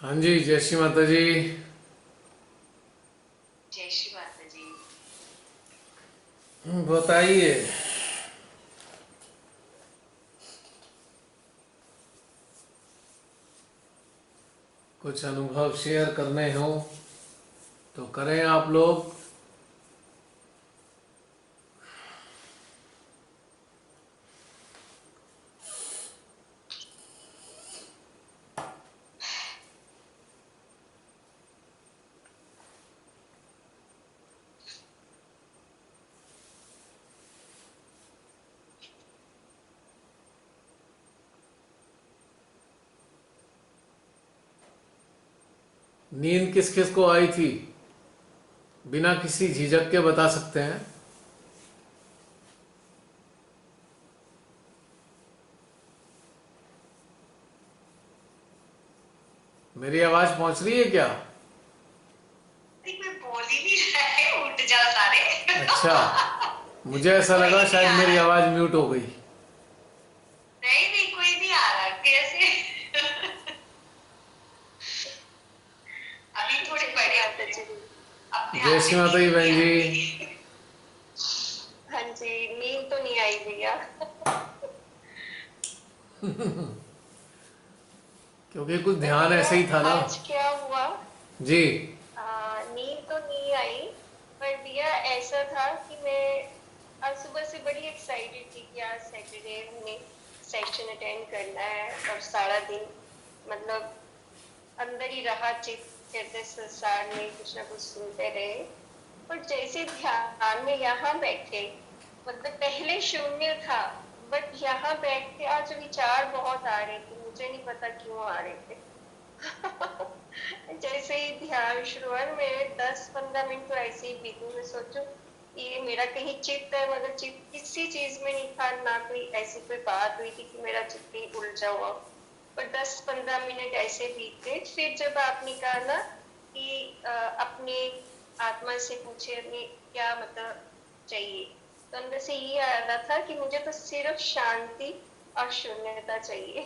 हाँ जी, जय श्री माता जी। जय श्री माता जी। बताइए। कुछ अनुभव शेयर करने हो तो करें आप लोग। नींद किस किस को आई थी, बिना किसी झिझक के बता सकते हैं। मेरी आवाज़ पहुंच रही है क्या? अरे कोई बोल ही नहीं रहा है, उठ जाओ सारे। अच्छा, मुझे ऐसा कोई लगा नहीं शायद आ मेरी रहा। आवाज़ म्यूट हो गई। नहीं नहीं, कोई नहीं आ रहा कैसे। अभी थोड़ी जय श्री बड़े माता होते हैं, जी। अब जय ध्यान श्री में माता जी नींद नहीं बहन जी। आती। हाँ जी, नींद तो नहीं आई भैया। क्योंकि कुछ पर ध्यान भैया ऐसे ही था ना। आज क्या हुआ, जी। नींद तो नहीं आई। पर भैया ऐसा था कि मैं आज सुबह से बड़ी एक्साइटेड थी कि आज सैटरडे हमने सेशन अटेंड करना है और सारा दिन मतलब अंदर ही रहा चित हृदय संसार में कुछ ना कुछ सुनते रहे। पर जैसे ध्यान में यहाँ बैठे, मतलब पहले शून्य था, बट यहाँ बैठ के आज विचार बहुत आ रहे थे, मुझे नहीं पता क्यों आ रहे थे। जैसे ही ध्यान शुरू हुआ ना, मेरे 10-15 मिनट तो ऐसे ही बीते, मैं सोचू ये मेरा कहीं चित्त है, मगर चित्त किसी चीज में नहीं था, ना कोई ऐसी कोई बात हुई थी कि मेरा चित्त ही उलझा हुआ। पर 10-15 मिनट ऐसे बीते, फिर जब आपने कहा ना कि अपने आत्मा से पूछे हमें क्या मतलब चाहिए, तो अंदर से ये आ रहा था कि मुझे तो सिर्फ शांति और शून्यता चाहिए।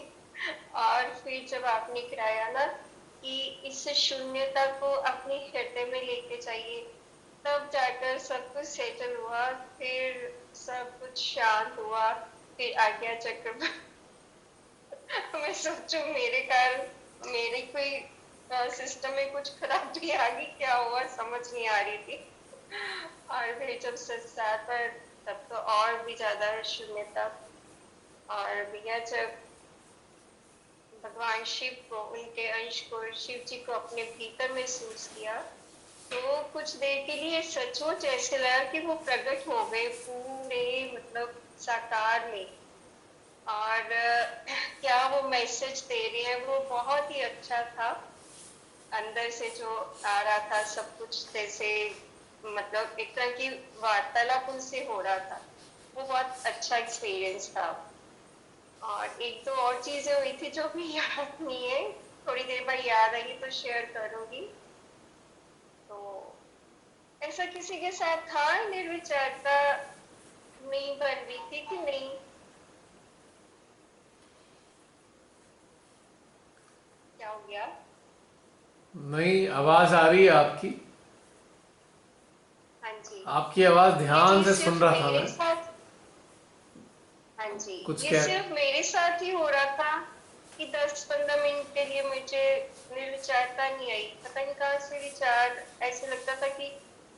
और फिर जब आपने कराया ना कि इस शून्यता को अपने हृदय में लेके चाहिए, तब जाकर सब कुछ सेटल हुआ। फिर सब कुछ शांत हुआ। फिर आज्ञा चक्र। मैं सोचू मेरे कारण मेरे कोई सिस्टम में कुछ खराबी आ गई, क्या हुआ समझ नहीं आ रही थी। और फिर जब संसार पर, तब तो और भी ज्यादा शून्यता। और भैया जब भगवान शिव को, उनके अंश को, शिव जी को अपने भीतर महसूस किया, तो कुछ देर के लिए सचमुच ऐसे लगा कि वो प्रकट हो गए पूरे, मतलब साकार में। और क्या वो मैसेज दे रहे हैं वो बहुत ही अच्छा था। अंदर से जो आ रहा था सब कुछ, जैसे मतलब एक तरह की वार्तालाप उनसे हो रहा था। वो बहुत अच्छा एक्सपीरियंस था। और एक दो और चीजें हुई थी जो भी याद नहीं है, थोड़ी देर बाद याद आएगी तो शेयर करूंगी। तो ऐसा किसी के साथ था, निर्विचारता नहीं बन रही थी कि नहीं, क्या हो गया? नहीं, आवाज़ आ रही है आपकी। हाँ जी। आपकी आवाज़ ये ध्यान चीज से सुन सिर्फ रहा था मेरे मैं। साथ, हाँ जी, कुछ ये कह। सिर्फ मेरे साथ ही हो रहा था कि 10-15 मिनट के लिए मुझे निर्विचारता नहीं आई, पता नहीं कहाँ से विचार। ऐसे लगता था कि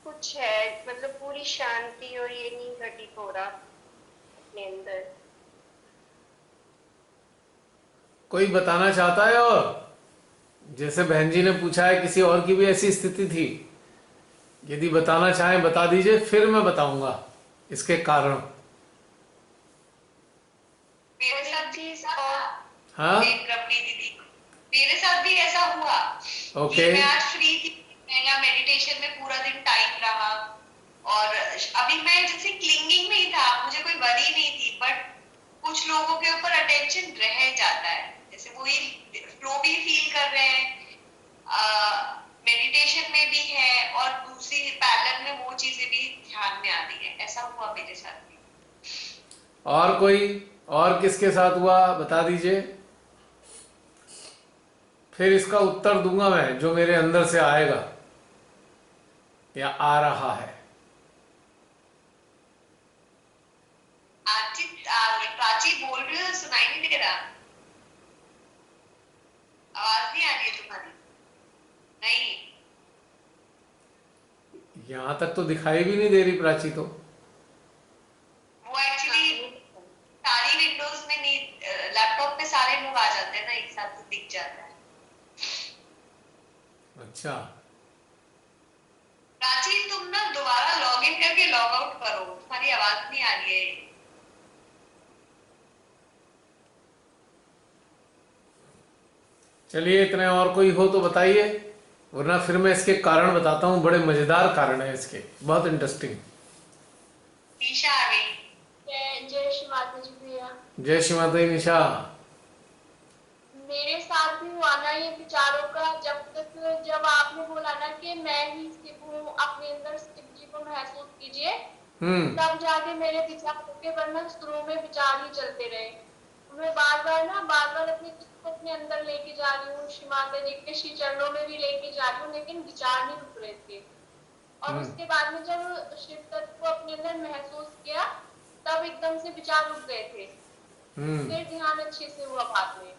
कुछ है, मतलब पूरी शांति, और ये नहीं घटित हो रहा अपने अंदर। कोई बताना चाहता है और, जैसे बहन जी ने पूछा है किसी और की भी ऐसी स्थिति थी, यदि बताना चाहें बता दीजिए, फिर मैं बताऊंगा इसके कारण। मेरे और एक साथ भी चीज ऐसा और। था। हाँ। एक रबड़ी दीदी, मेरे साथ भी ऐसा हुआ ओके। कि मैं आज फ्री थी, मेरा मेडिटेशन में पूरा दिन टाइम रहा। और अभी मैं जैसे क्लिंगिंग में ही था, मुझे कोई वरी नहीं थी, बट कुछ लोगों के ऊपर अटेंशन रह जाता है, जैसे वही फ्लो भी फील कर रहे हैं, मेडिटेशन में भी है, और दूसरी पैरेलल में वो चीजें भी ध्यान में आती है। ऐसा हुआ मेरे साथ भी। और कोई, और किसके साथ हुआ बता दीजिए। फिर इसका उत्तर दूंगा मैं जो मेरे अंदर से आएगा या आ रहा है। प्राची बोल रही हो, सुनाई नहीं दे रहा, आवाज नहीं आ रही है तुम्हारी? नहीं, यहां तक तो दिखाई भी नहीं दे रही प्राची तो। वो एक्चुअली सारी विंडोज में नहीं, लैपटॉप पे सारे लोग आ जाते हैं ना एक साथ, तो दिख जाता है। अच्छा, प्राची तुम ना दोबारा लॉग इन करके लॉग आउट करो, तुम्हारी आवाज नहीं आ रही है। चलिए इतने और कोई हो तो बताइए, वरना फिर मैं इसके कारण बताता हूँ। बड़े मजेदार कारण है इसके, बहुत इंटरेस्टिंग। निशा आ गई। जय श्री माता जी भैया। जय श्री माता दी निशा। मेरे साथ भी हुआ ना ये विचारों का, जब आपने बोला ना कि मैं ही शिव हूँ, अपने अंदर शिव जी को महसूस कीजिए, तब जाके मेरे विचार के, वरना शुरू में विचार ही चलते रहे। मैं बार बार अपने चित्त को अपने अंदर लेके जा रही हूँ, श्री माता जी के श्री चरणों में भी लेके जा रही हूँ, लेकिन विचार नहीं रुक रहे थे। और उसके बाद में जब शिव तत्व को अपने अंदर महसूस किया, तब एकदम से विचार रुक गए थे। फिर ध्यान अच्छे से हुआ बाद में।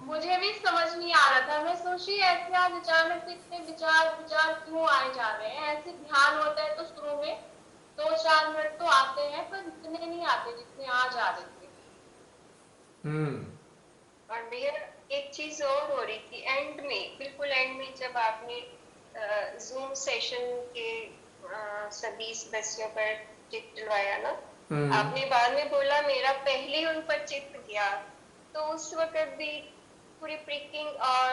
मुझे भी समझ नहीं आ रहा था, मैं सोची ऐसे आज अचानक से इतने विचार विचार क्यों आए जा रहे हैं। ऐसे ध्यान होता है तो शुरू में 2-4 मिनट तो आते हैं, पर इतने नहीं आते जितने आज आ रहे थे। और भैया एक चीज और हो रही थी एंड में, बिल्कुल एंड में, जब आपने जूम सेशन के सभी सदस्यों पर चित्त डलवाया ना, आपने बाद में बोला मेरा पहले उन पर चित्त गया, तो उस वक्त भी पूरी प्रिकिंग और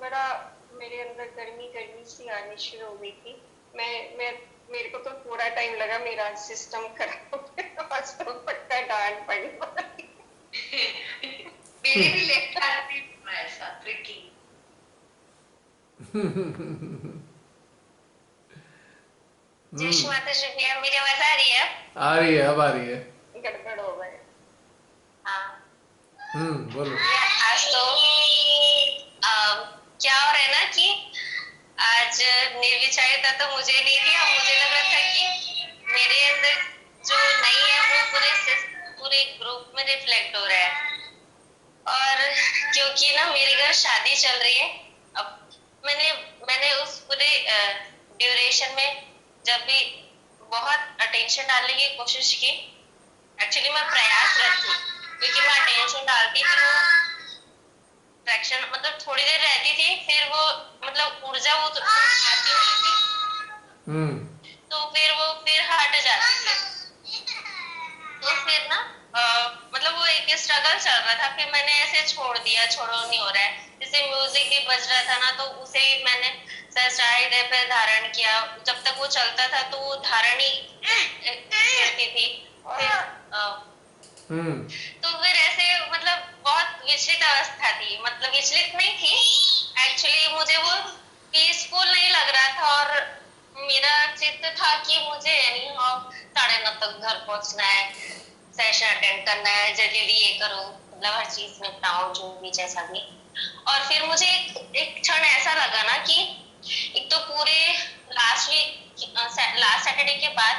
बड़ा मेरे अंदर गर्मी गर्मी सी आनी शुरू हो गई थी। मेरे को तो थोड़ा टाइम लगा, मेरा सिस्टम खराब हो गया, आज तो पक्का डांट पड़ी। मेरे भी लेफ्ट हैंड पे हुआ ऐसा ट्रिकी। जय श्री माता जी भैया, मेरी आवाज आ रही है? आ रही है, अब आ रही है। गड़बड़ हो गए। हाँ, बोलो। आज तो क्या हो रहा है ना कि आज निर्विचारिता तो मुझे नहीं थी। अब मुझे लग रहा था कि मेरे अंदर जो नहीं है वो पूरे ग्रुप में रिफ्लेक्ट हो रहा है। और क्योंकि ना मेरे घर शादी चल रही है, अब मैंने उस पूरे ड्यूरेशन में जब भी बहुत अटेंशन डालने की कोशिश की, एक्चुअली मैं प्रयासरत थी, क्योंकि मैं अटेंशन डालती थी वो फ्रैक्शन मतलब थोड़ी देर रहती थी, फिर वो मतलब ऊर्जा वो तो आती नहीं थी, तो फिर हट जाती थी। तो फिर ना मतलब वो एक स्ट्रगल चल रहा था, फिर मैंने ऐसे छोड़ दिया, छोड़ो नहीं हो रहा है। जैसे म्यूजिक भी बज रहा था ना, तो उसे ही मैंने सहस्त्रार हृदय पे धारण किया। जब तक वो चलता था तो वो धारण ही करती थी। तो फिर ऐसे मतलब बहुत विचलित अवस्था थी, मतलब विचलित नहीं थी एक्चुअली, मुझे वो पीसफुल नहीं लग रहा था। और मेरा चित्त था कि मुझे यानी 9:30 तक घर पहुंचना है, सेशन अटेंड करना है, जल्दी ये करो, मतलब हर चीज निपटाओ जो भी जैसा भी। और फिर मुझे एक क्षण ऐसा लगा ना कि एक तो पूरे लास्ट सैटरडे के बाद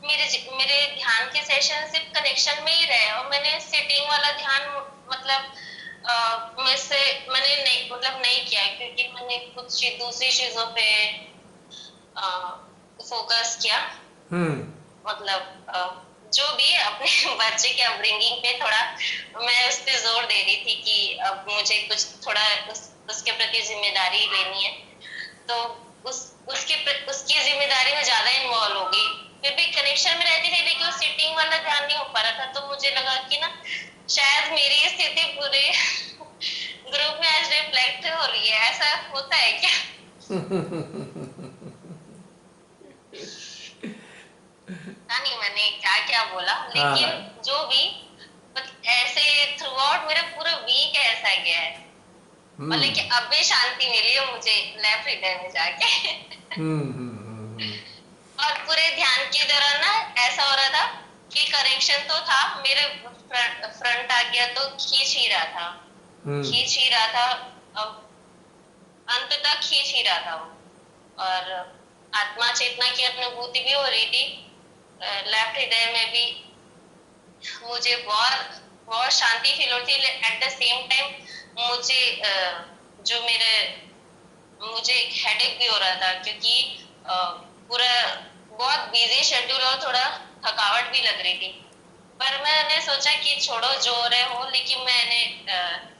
मेरे ध्यान के सेशन सिर्फ कनेक्शन में ही रहे, और मैंने सिटिंग वाला ध्यान मतलब मैंने नहीं किया, क्योंकि मैंने कुछ दूसरी चीजों पे फोकस किया। मतलब जो भी अपने बच्चे के अपब्रिंगिंग पे थोड़ा मैं उस पर जोर दे रही थी कि अब मुझे कुछ थोड़ा उसके प्रति जिम्मेदारी लेनी है, तो उसकी जिम्मेदारी में ज्यादा इन्वॉल्व हो गई। फिर भी कनेक्शन में रहती थी, लेकिन सिटिंग वाला ध्यान नहीं हो पा रहा था। तो मुझे लगा कि ना शायद मेरी स्थिति पूरे ग्रुप में आज रिफ्लेक्ट हो रही है, ऐसा होता है क्या? नहीं, मैंने क्या क्या बोला, लेकिन जो भी ऐसे थ्रू आउट मेरा पूरा वीक ऐसा गया है। और लेकिन अब भी शांति मिली है मुझे लेफ्ट हृदय में जाके। और पूरे ध्यान के दौरान ना ऐसा हो रहा था कि कनेक्शन तो था, मेरे फ्रंट आ गया तो खींच ही रहा था। अब अंत तक खींच ही रहा था वो, और आत्मा चेतना की अनुभूति भी हो रही थी, लेफ्ट हृदय में भी मुझे बहुत बहुत शांति फील होती है। एट द सेम टाइम मुझे एक हेडेक भी हो रहा था, क्योंकि पूरा बहुत बिजी शेड्यूल और थोड़ा थकावट भी लग रही थी। पर मैंने सोचा कि छोड़ो जो हो रहे हो, लेकिन मैंने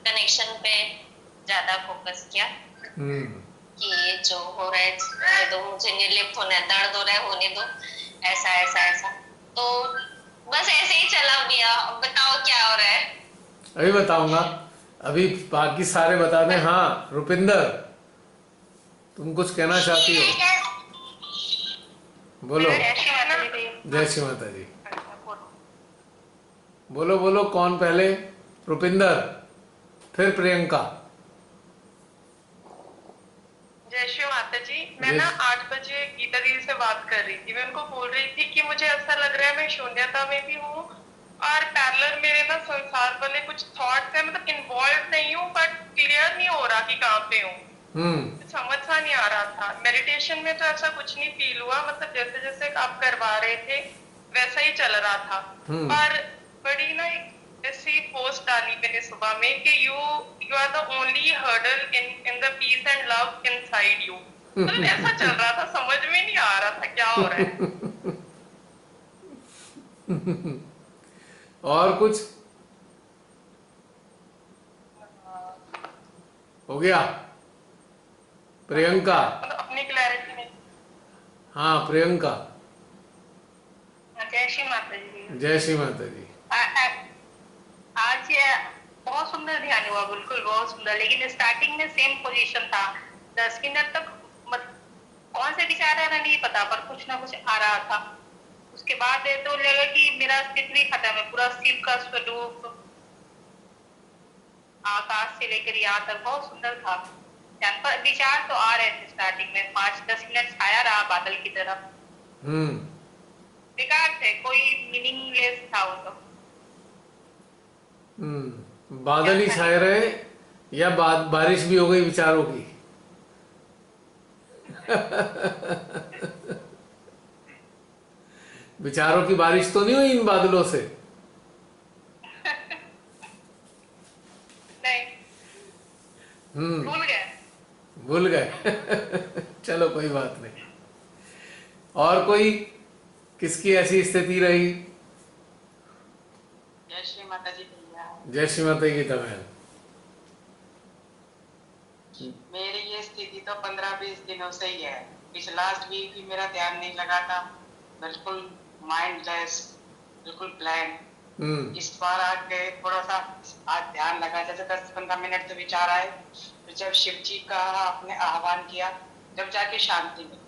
कनेक्शन पे ज्यादा फोकस किया कि ये जो हो रहा है होने दो, मुझे निर्लिप्त होना है, दर्द हो रहा है होने दो, ऐसा ऐसा ऐसा। तो बस ऐसे ही चला गया। अब बताओ क्या हो रहा है। अभी बताऊंगा, अभी बाकी सारे बता दें। हाँ रुपिंदर, तुम कुछ कहना चाहती हो? बोलो। जय श्री माता जी। बोलो बोलो, कौन पहले? रुपिंदर, फिर प्रियंका। जय श्री माता जी। मैं ना 8 बजे गीता दीदी से बात कर रही थी। मैं उनको बोल रही थी कि मुझे ऐसा लग रहा है मैं शून्यता में भी हूँ, और पैरेलल मेरे ना संसार वाले कुछ थॉट्स है, मतलब इन्वॉल्व नहीं हूँ, बट क्लियर नहीं हो रहा कि कहाँ पे हूँ। समझ सा नहीं आ रहा था। मेडिटेशन में तो ऐसा कुछ नहीं फील हुआ, मतलब जैसे जैसे आप करवा रहे थे वैसा ही चल रहा था। पर बड़ी ना ऐसी पोस्ट डाली मैंने सुबह में कि you are the only hurdle in the peace and love inside you. मतलब ऐसा चल रहा था, समझ में नहीं आ रहा था क्या हो रहा है। और कुछ हो गया? प्रियंका। मतलब अपनी क्लैरिटी में। हाँ प्रियंका। जय श्री माता जी। जय श्री माता जी। आज ये बहुत सुंदर ध्यान हुआ, बिल्कुल बहुत सुंदर, लेकिन स्टार्टिंग में सेम पोजीशन था। 10 मिनट तक कौन से विचार आ रहा नहीं पता, पर कुछ ना कुछ आ रहा था। उसके बाद तो लगा कि मेरा अस्तित्व ही खत्म है, पूरा शिव का स्वरूप आकाश से लेकर यहाँ तक बहुत सुंदर था। पर विचार तो आ रहे थे स्टार्टिंग में, 5-10 मिनट छाया रहा बादल की तरफ। बेकार थे, कोई मीनिंगलेस था वो तो। बादल ही छाए रहे या बारिश भी हो गई विचारों की? विचारों की बारिश तो नहीं हुई इन बादलों से? नहीं, भूल गए। चलो कोई बात नहीं। और कोई किसकी ऐसी स्थिति रही? जय श्री माता जी भैया। जय श्री माता की बहन। मेरी ये स्थिति तो 15-20 दिनों से ही है। पिछला लास्ट वीक भी मेरा ध्यान नहीं लगा था, बिल्कुल माइंडलेस, बिल्कुल ब्लैंक। इस बार आके थोड़ा सा आज ध्यान लगा, जैसे 10-15 मिनट तो विचार आए, तो जब शिव जी का आपने आह्वान किया जब जाके शांति मिली।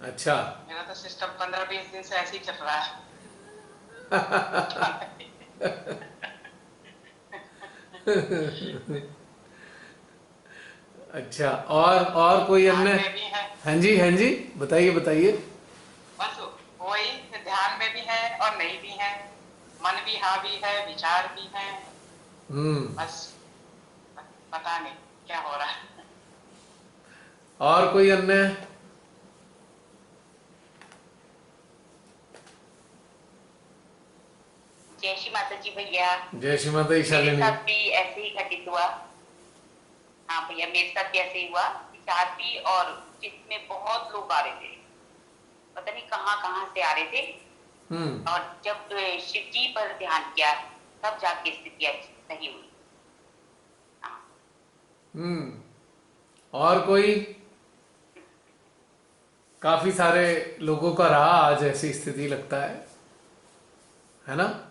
अच्छा, मेरा तो सिस्टम 15-20 दिन से ऐसे ही चल रहा है। अच्छा, और कोई अन्य? हाँ जी हाँ जी, बताइए बताइए। बस वही, ध्यान में भी है और नहीं भी है, मन भी हावी है, विचार भी है। बस पता नहीं क्या हो रहा है। और कोई अन्य? जय श्री माता जी भैया। जय श्री माता जी। मेरे साथ भी ऐसे ही घटित हुआ। हाँ भैया, मेरे साथ भी ऐसे ही हुआ। विचार भी, और जिसमें बहुत लोग आ रहे थे, पता नहीं कहाँ से आ रहे थे। और जब शिव जी पर ध्यान किया तब जाके स्थिति सही हुई। और कोई? काफी सारे लोगों का रहा आज ऐसी स्थिति, लगता है ना?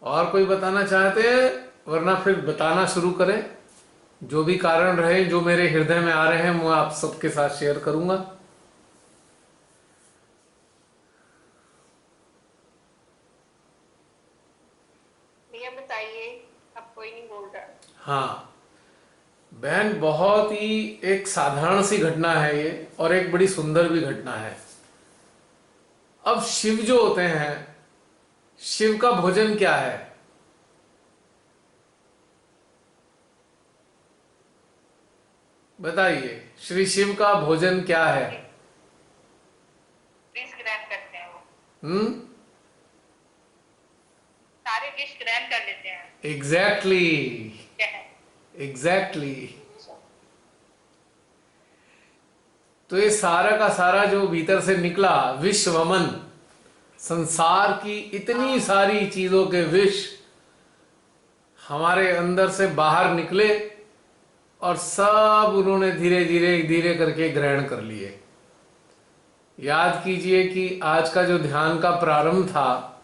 और कोई बताना चाहते हैं? वरना फिर बताना शुरू करें। जो भी कारण रहे, जो मेरे हृदय में आ रहे हैं, मैं आप सबके साथ शेयर करूंगा। भैया बताइए, अब कोई नहीं बोल रहा। हाँ बहन, बहुत ही एक साधारण सी घटना है ये, और एक बड़ी सुंदर भी घटना है। अब शिव जो होते हैं शिव का भोजन क्या है? बताइए, श्री शिव का भोजन क्या है? डिश ग्रहण करते हैं वो, सारे डिश ग्रहण कर लेते हैं। एग्जैक्टली, क्या है? एग्जैक्टली। तो ये सारा का सारा जो भीतर से निकला विश्वमन, संसार की इतनी सारी चीजों के विष हमारे अंदर से बाहर निकले और सब उन्होंने धीरे धीरे धीरे करके ग्रहण कर लिए। याद कीजिए कि आज का जो ध्यान का प्रारंभ था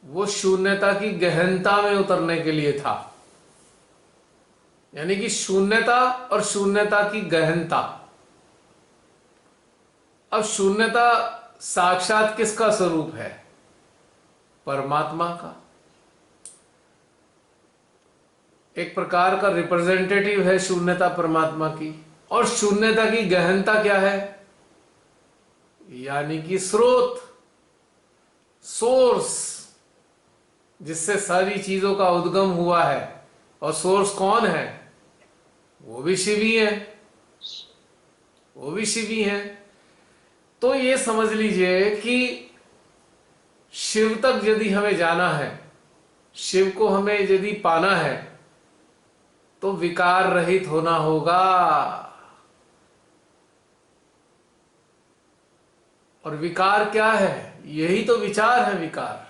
वो शून्यता की गहनता में उतरने के लिए था, यानी कि शून्यता और शून्यता की गहनता। अब शून्यता साक्षात किसका स्वरूप है? परमात्मा का। एक प्रकार का रिप्रेजेंटेटिव है शून्यता परमात्मा की। और शून्यता की गहनता क्या है? यानी कि स्रोत, सोर्स, जिससे सारी चीजों का उद्गम हुआ है। और सोर्स कौन है? वो भी शिव ही है, वो भी शिव ही है। तो ये समझ लीजिए कि शिव तक यदि हमें जाना है, शिव को हमें यदि पाना है, तो विकार रहित होना होगा। और विकार क्या है? यही तो विचार है। विकार,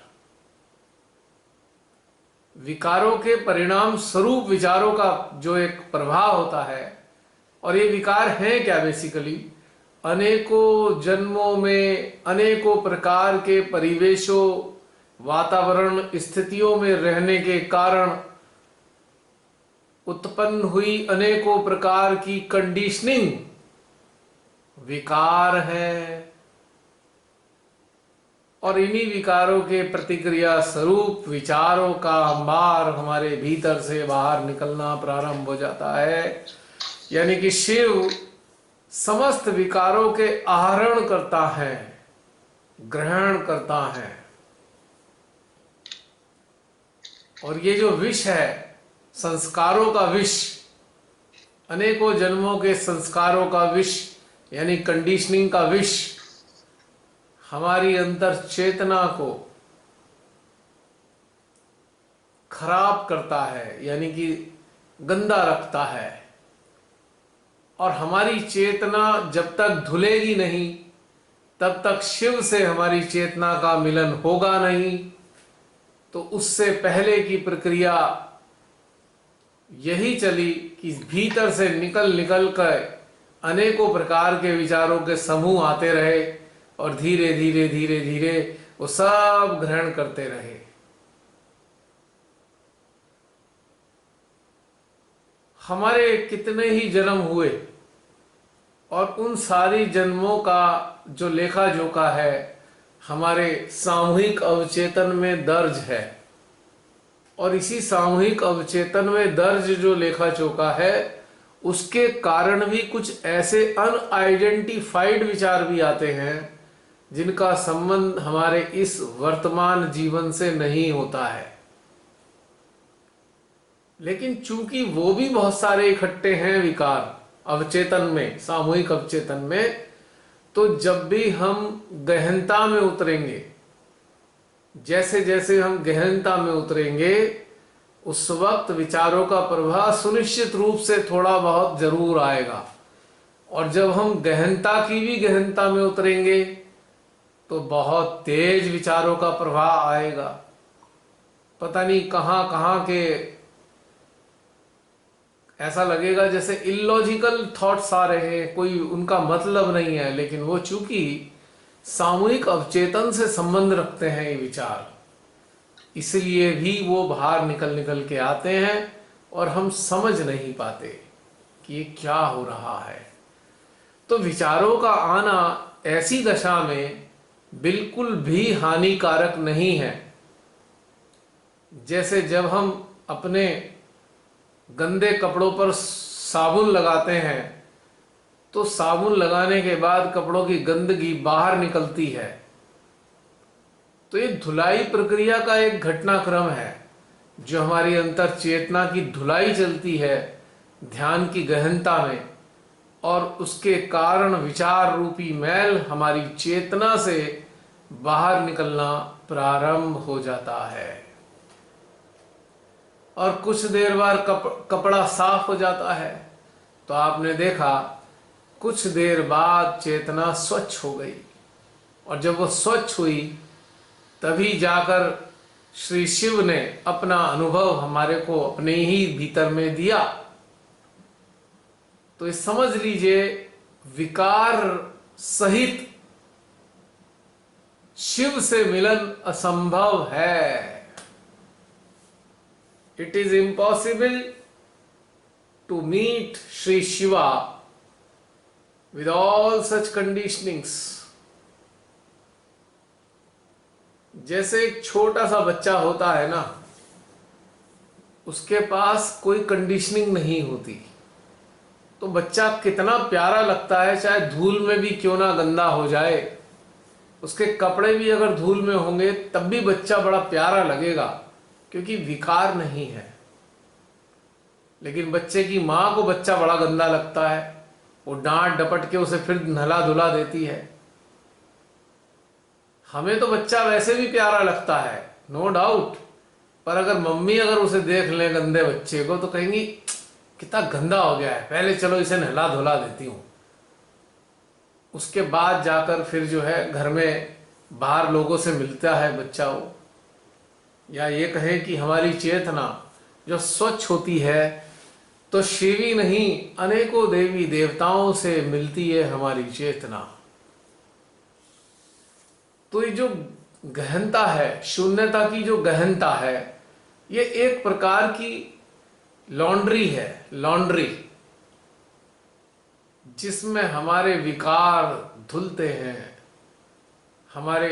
विकारों के परिणाम स्वरूप विचारों का जो एक प्रभाव होता है। और ये विकार हैं क्या? बेसिकली अनेकों जन्मों में अनेकों प्रकार के परिवेशों, वातावरण, स्थितियों में रहने के कारण उत्पन्न हुई अनेकों प्रकार की कंडीशनिंग विकार है। और इन्हीं विकारों के प्रतिक्रिया स्वरूप विचारों का अंबार हमारे भीतर से बाहर निकलना प्रारंभ हो जाता है। यानी कि शिव समस्त विकारों के आहरण करता है, ग्रहण करता है। और ये जो विष है, संस्कारों का विष, अनेकों जन्मों के संस्कारों का विष, यानी कंडीशनिंग का विष, हमारी अंतर चेतना को खराब करता है, यानी कि गंदा रखता है। और हमारी चेतना जब तक धुलेगी नहीं, तब तक शिव से हमारी चेतना का मिलन होगा नहीं। तो उससे पहले की प्रक्रिया यही चली कि भीतर से निकल निकल कर अनेकों प्रकार के विचारों के समूह आते रहे और धीरे धीरे धीरे धीरे वो सब ग्रहण करते रहे। हमारे कितने ही जन्म हुए और उन सारी जन्मों का जो लेखा जोखा है हमारे सामूहिक अवचेतन में दर्ज है। और इसी सामूहिक अवचेतन में दर्ज जो लेखा जोखा है, उसके कारण भी कुछ ऐसे अनआइडेंटिफाइड विचार भी आते हैं जिनका संबंध हमारे इस वर्तमान जीवन से नहीं होता है। लेकिन चूंकि वो भी बहुत सारे इकट्ठे हैं विकार अवचेतन में, सामूहिक अवचेतन में, तो जब भी हम गहनता में उतरेंगे, जैसे जैसे हम गहनता में उतरेंगे, उस वक्त विचारों का प्रभाव सुनिश्चित रूप से थोड़ा बहुत जरूर आएगा। और जब हम गहनता की भी गहनता में उतरेंगे तो बहुत तेज विचारों का प्रभाव आएगा। पता नहीं कहां कहां के, ऐसा लगेगा जैसे इलॉजिकल थॉट्स आ रहे हैं, कोई उनका मतलब नहीं है, लेकिन वो चूंकि सामूहिक अवचेतन से संबंध रखते हैं ये विचार, इसलिए भी वो बाहर निकल निकल के आते हैं और हम समझ नहीं पाते कि ये क्या हो रहा है। तो विचारों का आना ऐसी दशा में बिल्कुल भी हानिकारक नहीं है। जैसे जब हम अपने गंदे कपड़ों पर साबुन लगाते हैं तो साबुन लगाने के बाद कपड़ों की गंदगी बाहर निकलती है, तो ये धुलाई प्रक्रिया का एक घटनाक्रम है, जो हमारी अंतर चेतना की धुलाई चलती है ध्यान की गहनता में, और उसके कारण विचार रूपी मैल हमारी चेतना से बाहर निकलना प्रारंभ हो जाता है। और कुछ देर बाद कपड़ा साफ हो जाता है, तो आपने देखा कुछ देर बाद चेतना स्वच्छ हो गई, और जब वो स्वच्छ हुई तभी जाकर श्री शिव ने अपना अनुभव हमारे को अपने ही भीतर में दिया। तो ये समझ लीजिए, विकार सहित शिव से मिलन असंभव है। It is impossible to meet Shri Shiva with all such conditionings. जैसे एक छोटा सा बच्चा होता है ना, उसके पास कोई कंडीशनिंग नहीं होती, तो बच्चा कितना प्यारा लगता है, चाहे धूल में भी क्यों ना गंदा हो जाए, उसके कपड़े भी अगर धूल में होंगे तब भी बच्चा बड़ा प्यारा लगेगा, क्योंकि विकार नहीं है। लेकिन बच्चे की माँ को बच्चा बड़ा गंदा लगता है, वो डांट डपट के उसे फिर नहला धुला देती है। हमें तो बच्चा वैसे भी प्यारा लगता है, नो डाउट, पर अगर मम्मी अगर उसे देख ले गंदे बच्चे को, तो कहेंगी कितना गंदा हो गया है, पहले चलो इसे नहला धुला देती हूँ। उसके बाद जाकर फिर जो है घर में बाहर लोगों से मिलता है बच्चा वो, या ये कहें कि हमारी चेतना जो स्वच्छ होती है, तो शिवी नहीं अनेकों देवी देवताओं से मिलती है हमारी चेतना। तो ये जो गहनता है, शून्यता की जो गहनता है, ये एक प्रकार की लॉन्ड्री है, लॉन्ड्री जिसमें हमारे विकार धुलते हैं, हमारे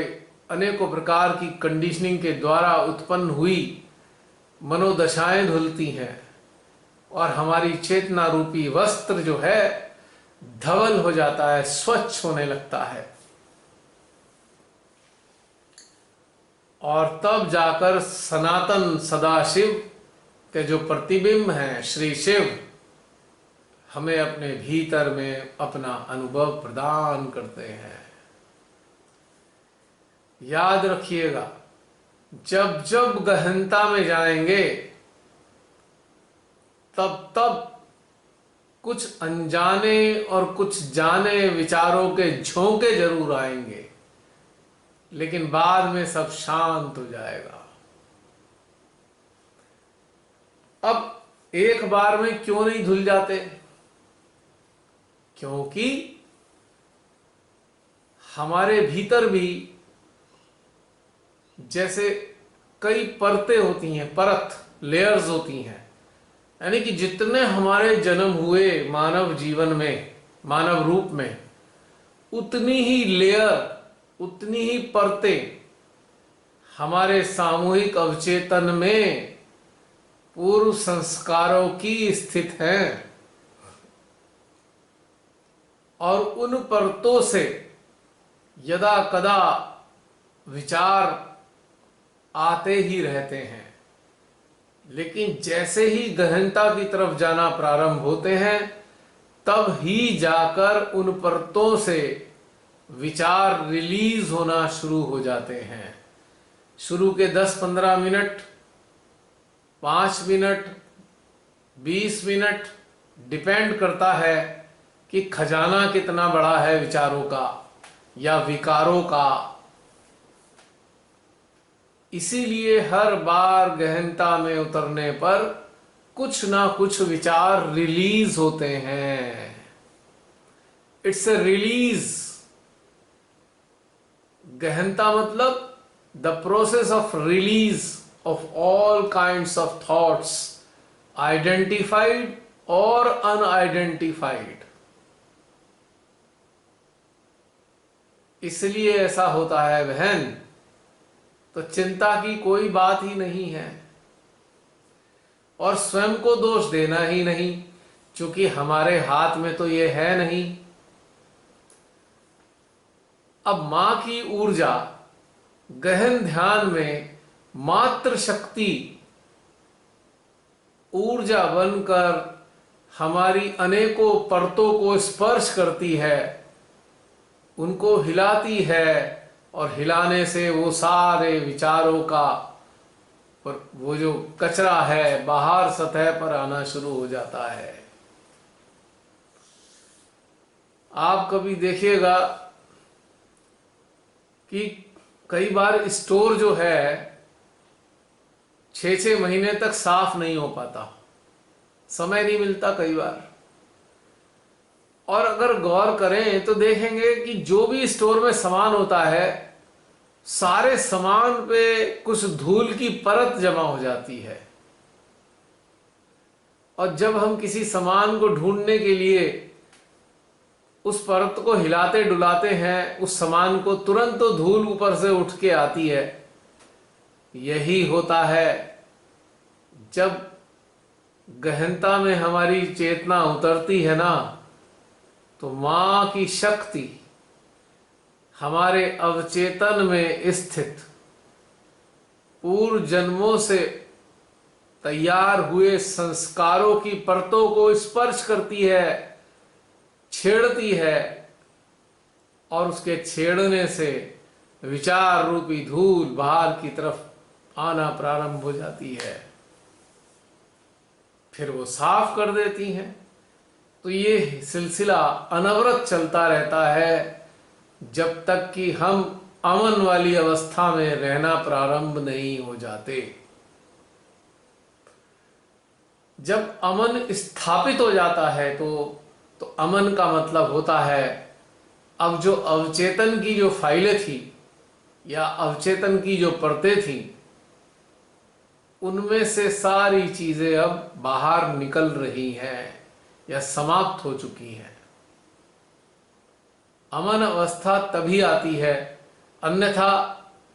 अनेकों प्रकार की कंडीशनिंग के द्वारा उत्पन्न हुई मनोदशाएं धुलती हैं, और हमारी चेतना रूपी वस्त्र जो है धवल हो जाता है, स्वच्छ होने लगता है। और तब जाकर सनातन सदाशिव के जो प्रतिबिंब हैं श्री शिव, हमें अपने भीतर में अपना अनुभव प्रदान करते हैं। याद रखिएगा, जब जब गहनता में जाएंगे तब तब कुछ अनजाने और कुछ जाने विचारों के झोंके जरूर आएंगे, लेकिन बाद में सब शांत हो जाएगा। अब एक बार में क्यों नहीं धुल जाते? क्योंकि हमारे भीतर भी जैसे कई परतें होती हैं, परत, लेयर्स होती हैं, यानी कि जितने हमारे जन्म हुए मानव जीवन में, मानव रूप में, उतनी ही लेयर, उतनी ही परतें हमारे सामूहिक अवचेतन में पूर्व संस्कारों की स्थित हैं, और उन परतों से यदा कदा विचार आते ही रहते हैं। लेकिन जैसे ही गहनता की तरफ जाना प्रारंभ होते हैं, तब ही जाकर उन परतों से विचार रिलीज होना शुरू हो जाते हैं। शुरू के 10-15 मिनट, 5 मिनट, 20 मिनट डिपेंड करता है कि खजाना कितना बड़ा है विचारों का या विकारों का। इसीलिए हर बार गहनता में उतरने पर कुछ ना कुछ विचार रिलीज होते हैं। It's a release. गहनता मतलब the process of release of all kinds of thoughts, identified और अनआइडेंटिफाइड। इसलिए ऐसा होता है बहन, तो चिंता की कोई बात ही नहीं है, और स्वयं को दोष देना ही नहीं, क्योंकि हमारे हाथ में तो ये है नहीं। अब मां की ऊर्जा गहन ध्यान में मात्र शक्ति ऊर्जा बनकर हमारी अनेकों परतों को स्पर्श करती है, उनको हिलाती है, और हिलाने से वो सारे विचारों का पर वो जो कचरा है बाहर सतह पर आना शुरू हो जाता है। आप कभी देखिएगा कि कई बार स्टोर जो है 6-6 महीने तक साफ नहीं हो पाता, समय नहीं मिलता कई बार। और अगर गौर करें तो देखेंगे कि जो भी स्टोर में सामान होता है, सारे सामान पे कुछ धूल की परत जमा हो जाती है। और जब हम किसी सामान को ढूंढने के लिए उस परत को हिलाते डुलाते हैं, उस सामान को तुरंत तो धूल ऊपर से उठ के आती है। यही होता है जब गहनता में हमारी चेतना उतरती है ना, तो मां की शक्ति हमारे अवचेतन में स्थित पूर्व जन्मों से तैयार हुए संस्कारों की परतों को स्पर्श करती है, छेड़ती है, और उसके छेड़ने से विचार रूपी धूल बाहर की तरफ आना प्रारंभ हो जाती है, फिर वो साफ कर देती हैं। तो ये सिलसिला अनवरत चलता रहता है जब तक कि हम अमन वाली अवस्था में रहना प्रारंभ नहीं हो जाते। जब अमन स्थापित हो जाता है तो अमन का मतलब होता है अब जो अवचेतन की जो फाइलें थी या अवचेतन की जो परतें थी, उनमें से सारी चीजें अब बाहर निकल रही हैं या समाप्त हो चुकी हैं। अमन अवस्था तभी आती है, अन्यथा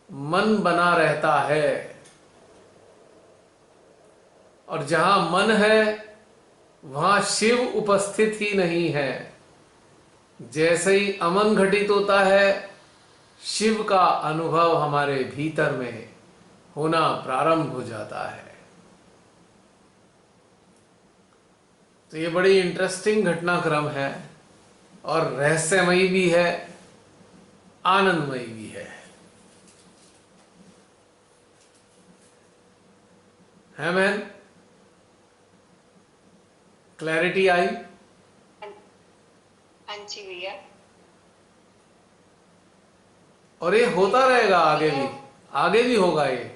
मन बना रहता है, और जहां मन है वहां शिव उपस्थित ही नहीं है। जैसे ही अमन घटित होता है, शिव का अनुभव हमारे भीतर में होना प्रारंभ हो जाता है। तो ये बड़ी इंटरेस्टिंग घटनाक्रम है और रहस्यमयी भी है, आनंदमयी भी है बहन? क्लैरिटी आई? हाँ जी भैया। और ये होता रहेगा आगे भी होगा ये।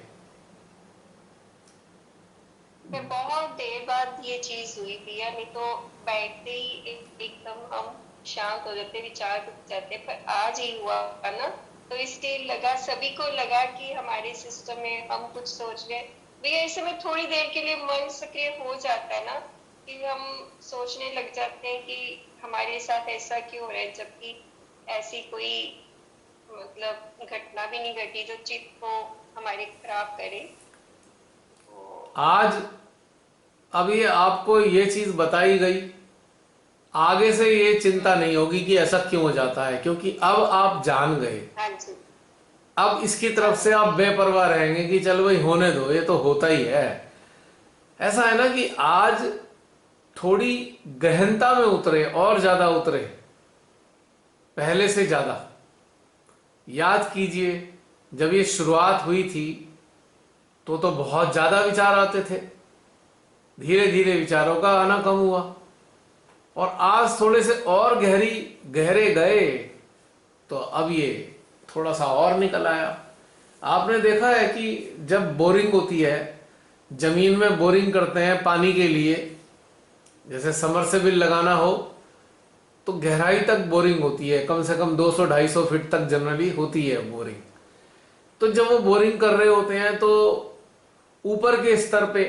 बहुत देर बाद ये चीज हुई भैया, नहीं तो बैठते ही एकदम हम शांत हो जाते, विचार रुक जाते, पर आज ही हुआ ना, तो इसलिए लगा, सभी को लगा कि हमारे सिस्टम में हम कुछ सोच रहे भैया। इस समय थोड़ी देर के लिए मन सक्रिय हो जाता है ना, कि हम सोचने लग जाते हैं कि हमारे साथ ऐसा क्यों हो रहा है, जबकि ऐसी कोई मतलब घटना भी नहीं घटी जो चित्त को हमारे खराब करे। आज अब ये आपको ये चीज बताई गई, आगे से ये चिंता नहीं होगी कि ऐसा क्यों हो जाता है, क्योंकि अब आप जान गए। हाँ जी। अब इसकी तरफ से आप बेपरवाह रहेंगे कि चल भाई होने दो, ये तो होता ही है। ऐसा है ना कि आज थोड़ी गहनता में उतरे, और ज्यादा उतरे, पहले से ज्यादा। याद कीजिए जब ये शुरुआत हुई थी तो बहुत ज्यादा विचार आते थे, धीरे धीरे विचारों का आना कम हुआ, और आज थोड़े से और गहरे गए तो अब ये थोड़ा सा और निकल आया। आपने देखा है कि जब बोरिंग होती है, जमीन में बोरिंग करते हैं पानी के लिए, जैसे समरसेबिल लगाना हो तो गहराई तक बोरिंग होती है, कम से कम 200-250 फीट तक जनरली होती है बोरिंग। तो जब वो बोरिंग कर रहे होते हैं तो ऊपर के स्तर पे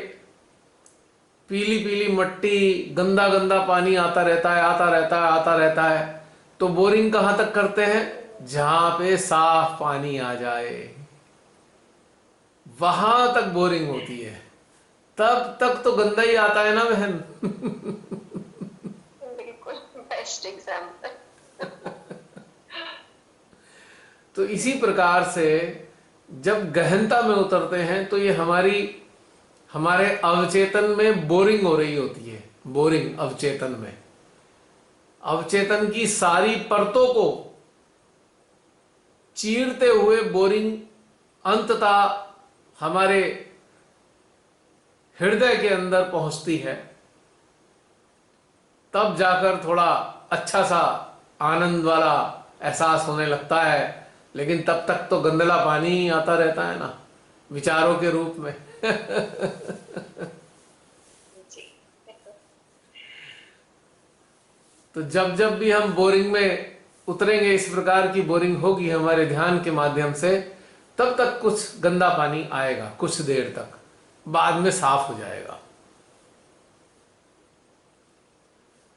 पीली पीली मट्टी, गंदा गंदा पानी आता रहता है। तो बोरिंग कहां तक करते हैं? जहां पे साफ पानी आ जाए वहां तक बोरिंग होती है, तब तक तो गंदा ही आता है ना बहन। बिल्कुल बेस्ट एग्जाम्पल। तो इसी प्रकार से जब गहनता में उतरते हैं तो ये हमारे अवचेतन में बोरिंग हो रही होती है। बोरिंग अवचेतन में, अवचेतन की सारी परतों को चीरते हुए बोरिंग अंततः हमारे हृदय के अंदर पहुंचती है। तब जाकर थोड़ा अच्छा सा आनंद वाला एहसास होने लगता है, लेकिन तब तक तो गंदला पानी ही आता रहता है ना, विचारों के रूप में। जी। तो जब जब भी हम बोरिंग में उतरेंगे, इस प्रकार की बोरिंग होगी हमारे ध्यान के माध्यम से, तब तक कुछ गंदा पानी आएगा, कुछ देर तक, बाद में साफ हो जाएगा।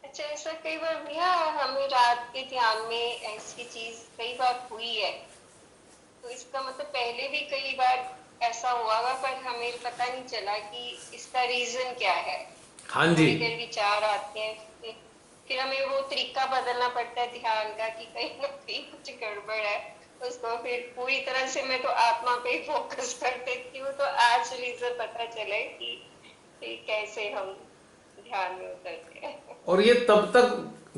अच्छा, ऐसा कई बार भैया हमें रात के ध्यान में ऐसी चीज कई बार हुई है, तो इसका मतलब पहले भी कई बार ऐसा हुआ होगा, पर हमें पता नहीं चला कि इसका रीजन क्या है। हाँ जी, थोड़ी देर विचार आते हैं, फिर हमें वो तरीका बदलना पड़ता है ध्यान का कि कहीं ना कहीं कुछ गड़बड़ है। उसको फिर पूरी तरह से मैं तो आत्मा पे फोकस कर देती हूँ, तो आज रीजन पता चले कि कैसे हम ध्यान में उतरते हैं। और ये तब तक,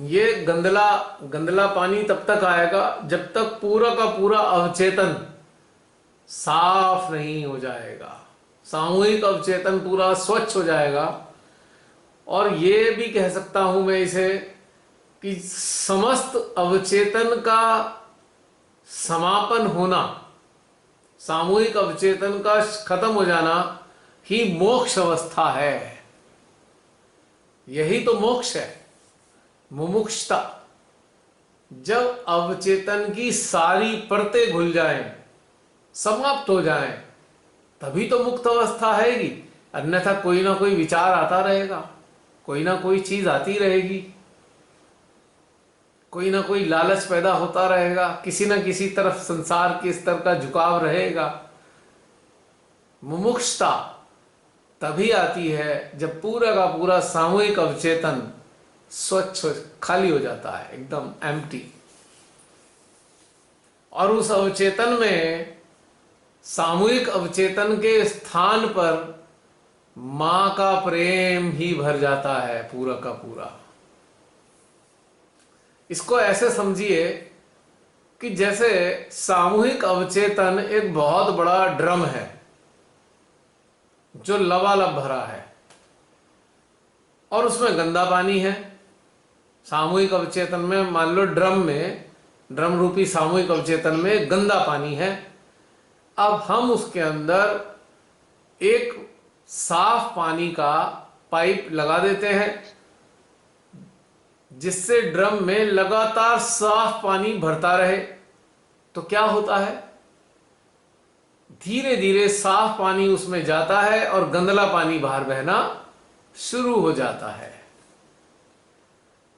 ये गंदला पानी तब तक आएगा जब तक पूरा का पूरा अवचेतन साफ नहीं हो जाएगा, सामूहिक अवचेतन पूरा स्वच्छ हो जाएगा। और ये भी कह सकता हूं मैं इसे कि समस्त अवचेतन का समापन होना, सामूहिक अवचेतन का खत्म हो जाना ही मोक्ष अवस्था है। यही तो मोक्ष है, मुमुक्षता। जब अवचेतन की सारी परतें घुल जाएं, समाप्त हो जाएं, तभी तो मुक्त अवस्था आएगी। अन्यथा कोई ना कोई विचार आता रहेगा, कोई ना कोई चीज आती रहेगी, कोई ना कोई लालच पैदा होता रहेगा, किसी ना किसी तरफ संसार के स्तर का झुकाव रहेगा। मुमुक्षता तभी आती है जब पूरा का पूरा सामूहिक अवचेतन स्वच्छ खाली हो जाता है, एकदम एम्प्टी। और उस अवचेतन में, सामूहिक अवचेतन के स्थान पर मां का प्रेम ही भर जाता है पूरा का पूरा। इसको ऐसे समझिए कि जैसे सामूहिक अवचेतन एक बहुत बड़ा ड्रम है जो लबालब भरा है, और उसमें गंदा पानी है। सामूहिक अवचेतन में मान लो ड्रम रूपी सामूहिक अवचेतन में गंदा पानी है। अब हम उसके अंदर एक साफ पानी का पाइप लगा देते हैं, जिससे ड्रम में लगातार साफ पानी भरता रहे। तो क्या होता है, धीरे धीरे साफ पानी उसमें जाता है और गंदला पानी बाहर बहना शुरू हो जाता है।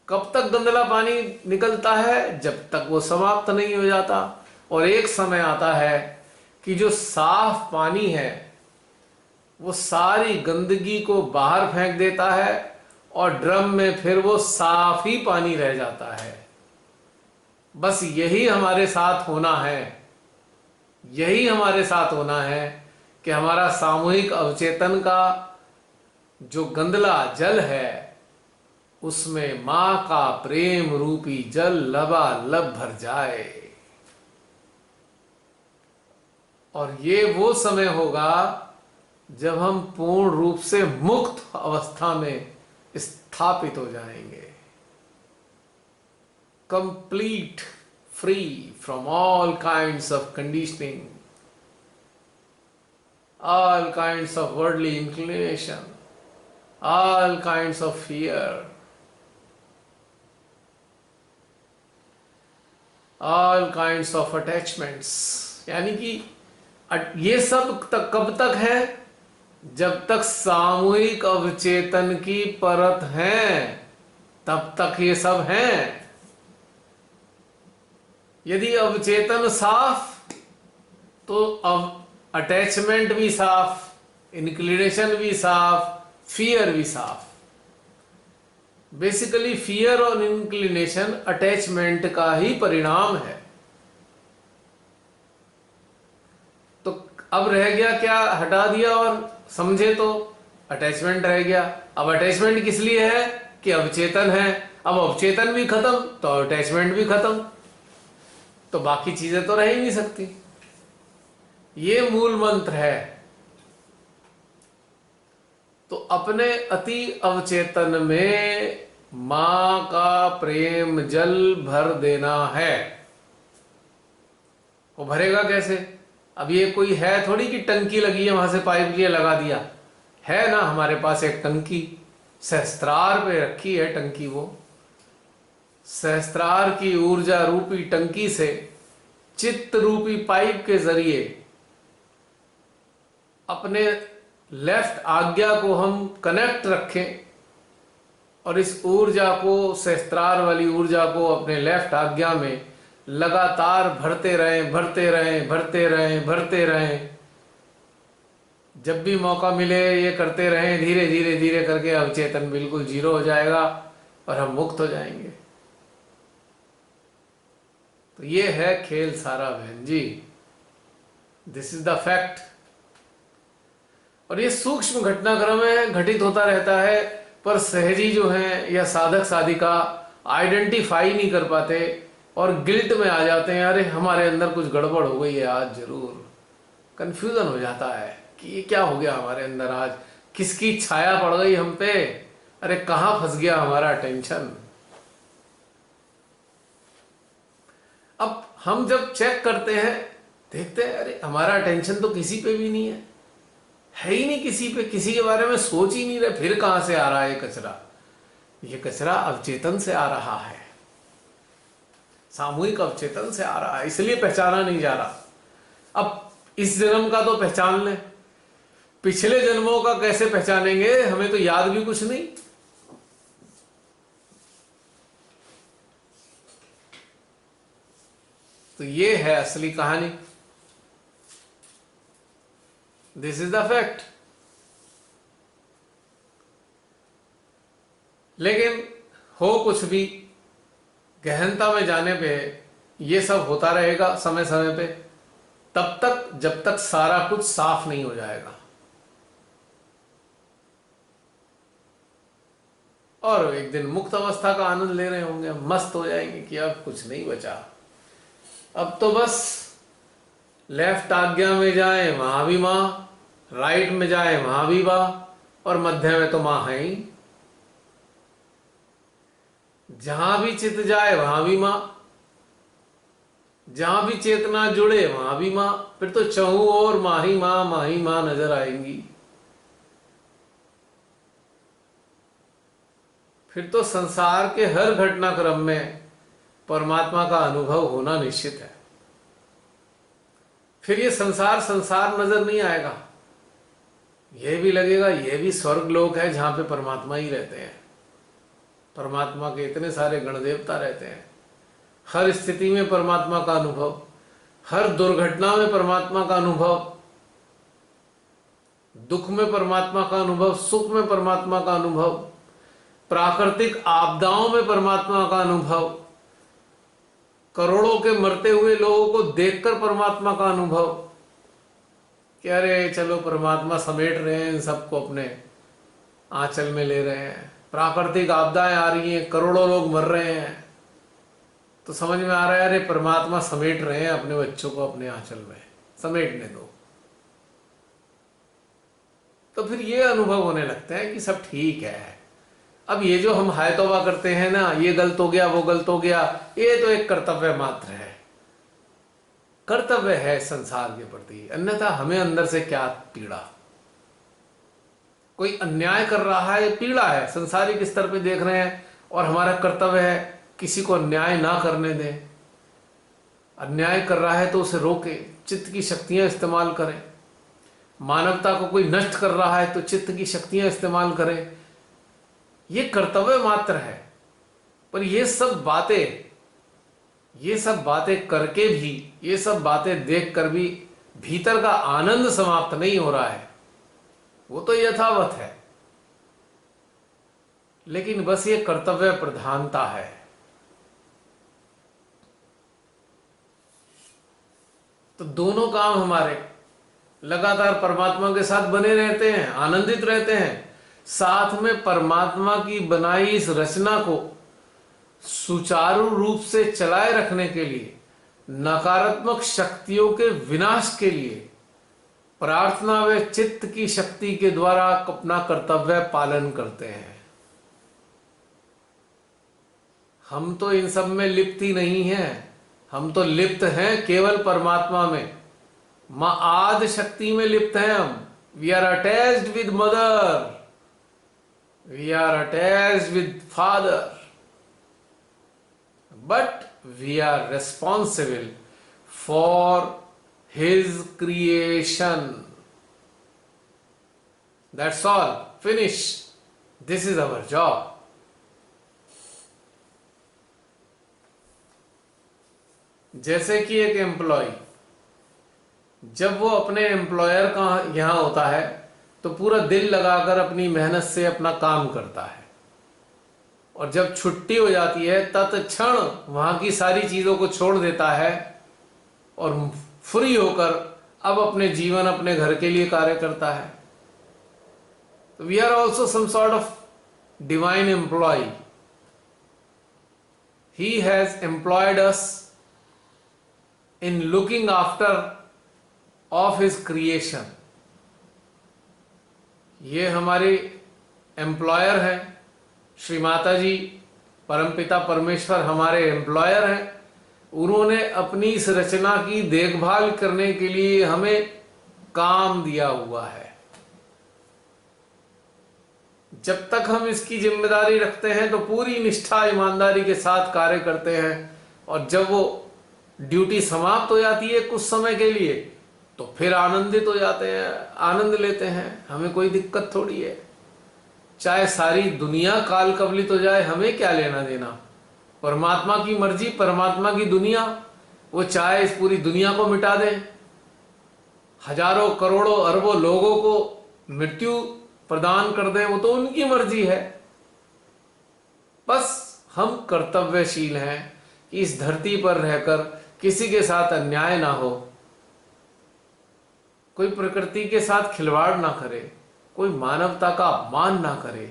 कब तक गंदला पानी निकलता है? जब तक वो समाप्त नहीं हो जाता। और एक समय आता है कि जो साफ पानी है वो सारी गंदगी को बाहर फेंक देता है और ड्रम में फिर वो साफ ही पानी रह जाता है। बस यही हमारे साथ होना है, यही हमारे साथ होना है कि हमारा सामूहिक अवचेतन का जो गंदला जल है उसमें मां का प्रेम रूपी जल लबालब भर जाए। और ये वो समय होगा जब हम पूर्ण रूप से मुक्त अवस्था में स्थापित हो जाएंगे, complete free from all kinds of conditioning, all kinds of worldly inclination, all kinds of fear, all kinds of attachments। यानी कि ये सब तक कब तक है? जब तक सामूहिक अवचेतन की परत है तब तक ये सब हैं। यदि अवचेतन साफ तो अटैचमेंट भी साफ, इंक्लिनेशन भी साफ, फियर भी साफ। बेसिकली फियर और इंक्लिनेशन अटैचमेंट का ही परिणाम है। तो अब रह गया क्या, हटा दिया और समझे तो अटैचमेंट रह गया। अब अटैचमेंट किस लिए है कि अवचेतन है। अब अवचेतन भी खत्म तो अटैचमेंट भी खत्म, तो बाकी चीजें तो रह ही नहीं सकती। ये मूल मंत्र है। तो अपने अति अवचेतन में मां का प्रेम जल भर देना है। वो भरेगा कैसे? अब ये कोई है थोड़ी कि टंकी लगी है वहां से पाइप लिए लगा दिया, है ना हमारे पास एक टंकी, सहस्त्रार पे रखी है टंकी। वो सहस्त्रार की ऊर्जा रूपी टंकी से चित्त रूपी पाइप के जरिए अपने लेफ्ट आज्ञा को हम कनेक्ट रखें और इस ऊर्जा को, सहस्त्रार वाली ऊर्जा को अपने लेफ्ट आज्ञा में लगातार भरते रहें, भरते रहें, भरते रहें, भरते रहें। जब भी मौका मिले ये करते रहें। धीरे धीरे धीरे करके अवचेतन बिल्कुल जीरो हो जाएगा और हम मुक्त हो जाएंगे। तो ये है खेल सारा बहन जी, दिस इज द फैक्ट। और ये सूक्ष्म घटनाक्रम है, घटित होता रहता है, पर सहजी जो है या साधक साधिका आइडेंटिफाई नहीं कर पाते और गिल्ट में आ जाते हैं। अरे हमारे अंदर कुछ गड़बड़ हो गई है आज, जरूर कंफ्यूजन हो जाता है कि ये क्या हो गया हमारे अंदर आज, किसकी छाया पड़ गई हम पे, अरे कहाँ फंस गया हमारा टेंशन। अब हम जब चेक करते हैं देखते हैं अरे हमारा टेंशन तो किसी पे भी नहीं है ही नहीं किसी पे, किसी के बारे में सोच ही नहीं रहे। फिर कहां से आ रहा है ये कचरा? ये कचरा अवचेतन से आ रहा है, सामूहिक अवचेतन से आ रहा है, इसलिए पहचाना नहीं जा रहा। अब इस जन्म का तो पहचान लें, पिछले जन्मों का कैसे पहचानेंगे? हमें तो याद भी कुछ नहीं। तो ये है असली कहानी, दिस इज द फैक्ट। लेकिन हो कुछ भी, गहनता में जाने पे ये सब होता रहेगा समय समय पे, तब तक जब तक सारा कुछ साफ नहीं हो जाएगा। और एक दिन मुक्त अवस्था का आनंद ले रहे होंगे, मस्त हो जाएंगे कि अब कुछ नहीं बचा, अब तो बस लेफ्ट आज्ञा में जाए वहां भी मां, राइट में जाए वहां भी मां, और मध्य में तो मां है ही। जहां भी चित जाए वहां भी मां, जहां भी चेतना जुड़े वहां भी मां। फिर तो चहु और माही मां नजर आएंगी। फिर तो संसार के हर घटनाक्रम में परमात्मा का अनुभव होना निश्चित है। फिर ये संसार संसार नजर नहीं आएगा, यह भी लगेगा यह भी स्वर्ग लोक है जहां पे परमात्मा ही रहते हैं। परमात्मा के इतने सारे गणदेवता रहते हैं, हर स्थिति में परमात्मा का अनुभव, हर दुर्घटना में परमात्मा का अनुभव, दुख में परमात्मा का अनुभव, सुख में परमात्मा का अनुभव, प्राकृतिक आपदाओं में परमात्मा का अनुभव, करोड़ों के मरते हुए लोगों को देखकर परमात्मा का अनुभव कि अरे चलो परमात्मा समेट रहे हैं इन सबको, अपने आंचल में ले रहे हैं। प्राकृतिक आपदाएं आ रही हैं, करोड़ों लोग मर रहे हैं, तो समझ में आ रहा है अरे परमात्मा समेट रहे हैं अपने बच्चों को अपने आंचल में, समेटने दो। तो फिर ये अनुभव होने लगता है कि सब ठीक है। अब ये जो हम हाय तौबा करते हैं ना, ये गलत हो गया वो गलत हो गया, ये तो एक कर्तव्य मात्र है, कर्तव्य है संसार के प्रति, अन्यथा हमें अंदर से क्या पीड़ा। कोई अन्याय कर रहा है, पीड़ा है, संसारिक स्तर पे देख रहे हैं, और हमारा कर्तव्य है किसी को अन्याय ना करने दें। अन्याय कर रहा है तो उसे रोके, चित्त की शक्तियां इस्तेमाल करें। मानवता को कोई नष्ट कर रहा है तो चित्त की शक्तियां इस्तेमाल करें। ये कर्तव्य मात्र है। पर ये सब बातें करके भी, ये सब बातें देखकर भी भीतर का आनंद समाप्त नहीं हो रहा है, वो तो यथावत है। लेकिन बस ये कर्तव्य प्रधानता है। तो दोनों काम हमारे, लगातार परमात्मा के साथ बने रहते हैं, आनंदित रहते हैं, साथ में परमात्मा की बनाई इस रचना को सुचारू रूप से चलाए रखने के लिए, नकारात्मक शक्तियों के विनाश के लिए प्रार्थना व चित्त की शक्ति के द्वारा अपना कर्तव्य पालन करते हैं। हम तो इन सब में लिप्त ही नहीं हैं, हम तो लिप्त हैं केवल परमात्मा में, मां आदि शक्ति में लिप्त हैं हम। We are attached with mother, we are attached with father, but we are responsible for his creation. That's all. Finish. This is our job. जैसे कि एक एम्प्लॉय जब वो अपने एम्प्लॉयर का यहां होता है तो पूरा दिल लगाकर अपनी मेहनत से अपना काम करता है, और जब छुट्टी हो जाती है तत्क्षण वहां की सारी चीजों को छोड़ देता है और फ्री होकर अब अपने जीवन, अपने घर के लिए कार्य करता है। तो we are also some sort of divine employ. He has employed us in looking after of his creation. ये हमारे एम्प्लॉयर हैं, श्री माता जी परमपिता परमेश्वर हमारे एम्प्लॉयर हैं। उन्होंने अपनी इस रचना की देखभाल करने के लिए हमें काम दिया हुआ है। जब तक हम इसकी जिम्मेदारी रखते हैं तो पूरी निष्ठा ईमानदारी के साथ कार्य करते हैं, और जब वो ड्यूटी समाप्त हो जाती है कुछ समय के लिए तो फिर आनंदित हो जाते हैं, आनंद लेते हैं। हमें कोई दिक्कत थोड़ी है, चाहे सारी दुनिया काल कवलित हो जाए, हमें क्या लेना देना। परमात्मा की मर्जी, परमात्मा की दुनिया, वो चाहे इस पूरी दुनिया को मिटा दे, हजारों करोड़ों अरबों लोगों को मृत्यु प्रदान कर दे, वो तो उनकी मर्जी है। बस हम कर्तव्यशील हैं कि इस धरती पर रहकर किसी के साथ अन्याय ना हो, कोई प्रकृति के साथ खिलवाड़ ना करे, कोई मानवता का अपमान ना करे,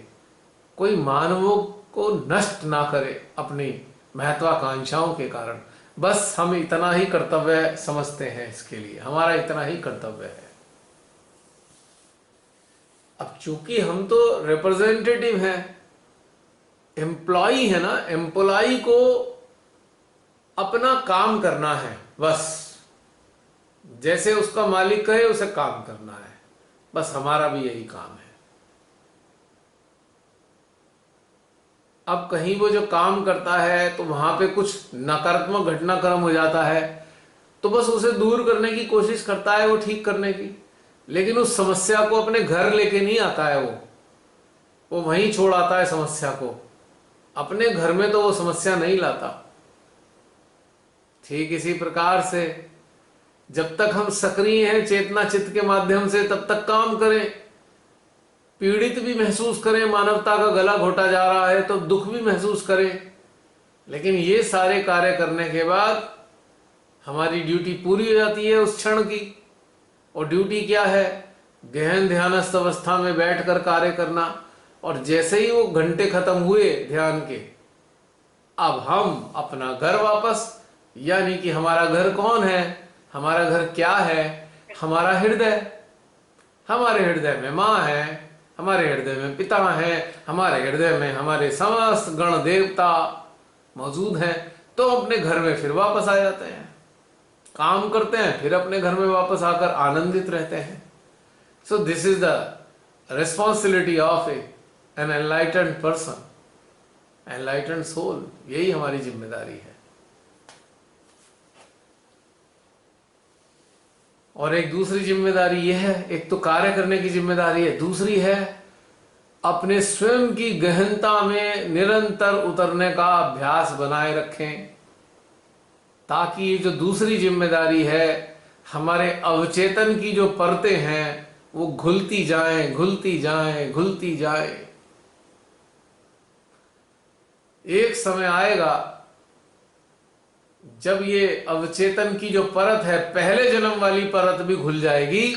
कोई मानवों को नष्ट ना करे अपनी महत्वाकांक्षाओं के कारण। बस हम इतना ही कर्तव्य समझते हैं, इसके लिए हमारा इतना ही कर्तव्य है। अब चूंकि हम तो रिप्रेजेंटेटिव हैं, एम्प्लॉई है ना, एम्प्लॉई को अपना काम करना है, बस जैसे उसका मालिक कहे उसे काम करना है। बस हमारा भी यही काम है। अब कहीं वो जो काम करता है तो वहां पे कुछ नकारात्मक घटनाक्रम हो जाता है तो बस उसे दूर करने की कोशिश करता है, वो ठीक करने की, लेकिन उस समस्या को अपने घर लेके नहीं आता है। वो वहीं छोड़ आता है समस्या को, अपने घर में तो वो समस्या नहीं लाता। ठीक इसी प्रकार से जब तक हम सक्रिय हैं चेतना चित्त के माध्यम से, तब तक काम करें, पीड़ित भी महसूस करें, मानवता का गला घोटा जा रहा है तो दुख भी महसूस करें, लेकिन ये सारे कार्य करने के बाद हमारी ड्यूटी पूरी हो जाती है उस क्षण की। और ड्यूटी क्या है? गहन ध्यानस्थ अवस्था में बैठकर कार्य करना, और जैसे ही वो घंटे खत्म हुए ध्यान के, अब हम अपना घर वापस, यानी कि हमारा घर कौन है, हमारा घर क्या है? हमारा हृदय। हमारे हृदय में माँ है, हमारे हृदय में पिता है, हमारे हृदय में हमारे समस्त गण देवता मौजूद हैं। तो अपने घर में फिर वापस आ जाते हैं, काम करते हैं, फिर अपने घर में वापस आकर आनंदित रहते हैं। So this is the responsibility of an enlightened person, enlightened soul. यही हमारी जिम्मेदारी है। और एक दूसरी जिम्मेदारी यह है, एक तो कार्य करने की जिम्मेदारी है, दूसरी है अपने स्वयं की गहनता में निरंतर उतरने का अभ्यास बनाए रखें, ताकि ये जो दूसरी जिम्मेदारी है, हमारे अवचेतन की जो परतें हैं वो घुलती जाएं, घुलती जाएं, घुलती जाएं। एक समय आएगा जब ये अवचेतन की जो परत है, पहले जन्म वाली परत भी घुल जाएगी,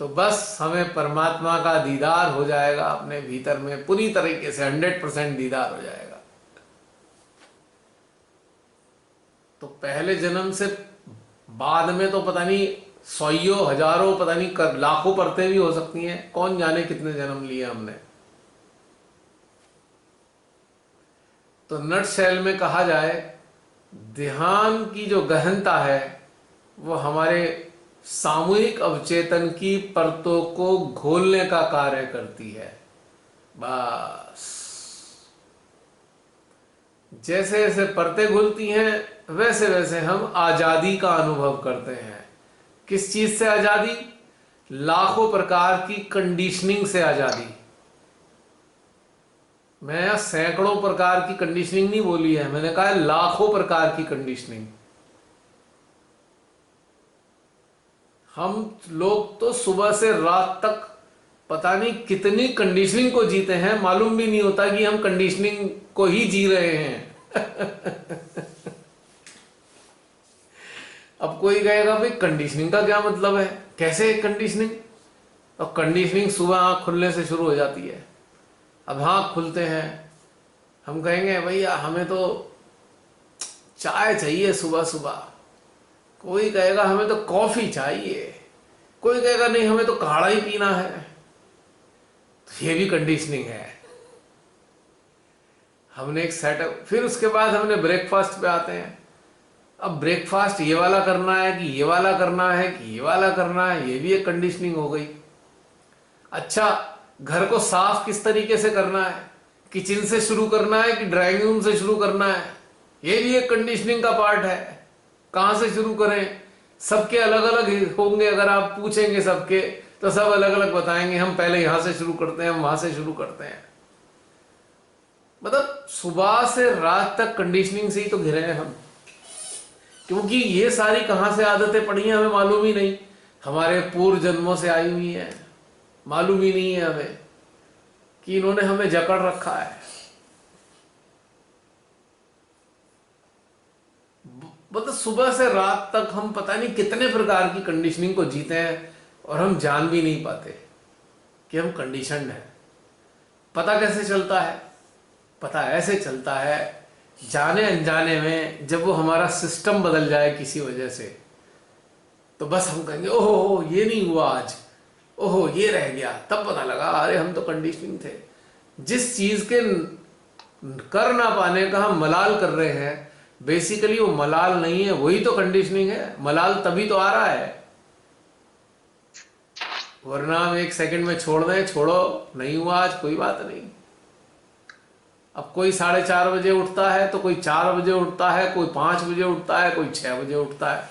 तो बस हमें परमात्मा का दीदार हो जाएगा, अपने भीतर में पूरी तरीके से 100% दीदार हो जाएगा। तो पहले जन्म से बाद में तो पता नहीं सौयों हजारों पता नहीं लाखों परतें भी हो सकती हैं, कौन जाने कितने जन्म लिए हमने। तो नट शैल में कहा जाए, ध्यान की जो गहनता है वो हमारे सामूहिक अवचेतन की परतों को घोलने का कार्य करती है। बस जैसे जैसे परतें घुलती हैं वैसे वैसे हम आजादी का अनुभव करते हैं। किस चीज से आजादी? लाखों प्रकार की कंडीशनिंग से आजादी। मैं यहां सैकड़ों प्रकार की कंडीशनिंग नहीं बोली है, मैंने कहा है लाखों प्रकार की कंडीशनिंग। हम लोग तो सुबह से रात तक पता नहीं कितनी कंडीशनिंग को जीते हैं, मालूम भी नहीं होता कि हम कंडीशनिंग को ही जी रहे हैं। अब कोई कहेगा भाई कंडीशनिंग का क्या मतलब है, कैसे कंडीशनिंग? और कंडीशनिंग सुबह आंख खुलने से शुरू हो जाती है। अब आंख खुलते हैं, हम कहेंगे भैया हमें तो चाय चाहिए सुबह सुबह, कोई कहेगा हमें तो कॉफी चाहिए, कोई कहेगा नहीं हमें तो काढ़ा ही पीना है। तो ये भी कंडीशनिंग है। हमने एक सेटअप, फिर उसके बाद हमने ब्रेकफास्ट पे आते हैं। अब ब्रेकफास्ट ये वाला करना है कि ये वाला करना है कि ये वाला करना है, ये भी एक कंडीशनिंग हो गई। अच्छा, घर को साफ किस तरीके से करना है, किचन से शुरू करना है कि ड्राइंग रूम से शुरू करना है, ये भी एक कंडीशनिंग का पार्ट है। कहां से शुरू करें? सबके अलग अलग होंगे, अगर आप पूछेंगे सबके तो सब अलग अलग बताएंगे, हम पहले यहां से शुरू करते हैं, हम वहां से शुरू करते हैं। मतलब सुबह से रात तक कंडीशनिंग से ही तो घिरे हैं हम, क्योंकि ये सारी कहां से आदतें पड़ी हैं हमें मालूम ही नहीं। हमारे पूर्व जन्मों से आई हुई हैं, मालूम ही नहीं है हमें कि इन्होंने हमें जकड़ रखा है। मतलब सुबह से रात तक हम पता नहीं कितने प्रकार की कंडीशनिंग को जीते हैं और हम जान भी नहीं पाते कि हम कंडीशनड हैं। पता कैसे चलता है? पता ऐसे चलता है, जाने अनजाने में जब वो हमारा सिस्टम बदल जाए किसी वजह से, तो बस हम कहेंगे ओहो ये नहीं हुआ आज, ओहो ये रह गया, तब पता लगा अरे हम तो कंडीशनिंग थे। जिस चीज के कर ना पाने का हम मलाल कर रहे हैं, बेसिकली वो मलाल नहीं है, वही तो कंडीशनिंग है। मलाल तभी तो आ रहा है, वरना हम एक सेकंड में छोड़ दें, छोड़ो नहीं हुआ आज कोई बात नहीं। अब कोई 4:30 बजे उठता है तो कोई 4 बजे उठता है, कोई 5 बजे उठता है, कोई 6 बजे उठता है।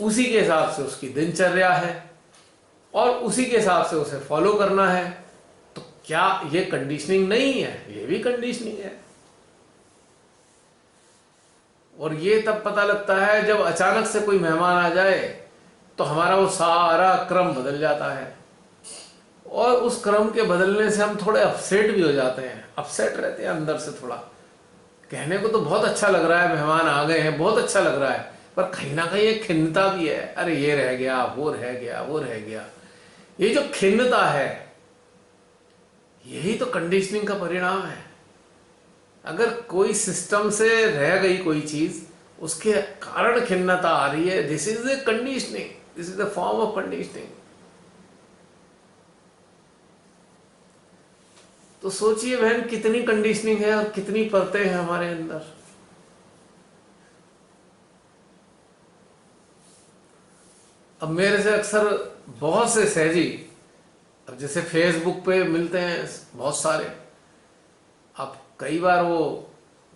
उसी के हिसाब से उसकी दिनचर्या है और उसी के हिसाब से उसे फॉलो करना है। तो क्या ये कंडीशनिंग नहीं है? ये भी कंडीशनिंग है। और ये तब पता लगता है जब अचानक से कोई मेहमान आ जाए तो हमारा वो सारा क्रम बदल जाता है, और उस क्रम के बदलने से हम थोड़े अपसेट भी हो जाते हैं, अपसेट रहते हैं अंदर से। थोड़ा कहने को तो बहुत अच्छा लग रहा है, मेहमान आ गए हैं, बहुत अच्छा लग रहा है, पर कहीं ना कहीं एक खिन्नता भी है, अरे ये रह गया, वो रह गया, वो रह गया। ये जो खिन्नता है यही तो कंडीशनिंग का परिणाम है। अगर कोई सिस्टम से रह गई कोई चीज, उसके कारण खिन्नता आ रही है, this is a conditioning, this is the form of conditioning. तो सोचिए बहन कितनी कंडीशनिंग है और कितनी परतें हैं हमारे अंदर। अब मेरे से अक्सर बहुत से सहजी, अब जैसे फेसबुक पे मिलते हैं बहुत सारे, अब कई बार वो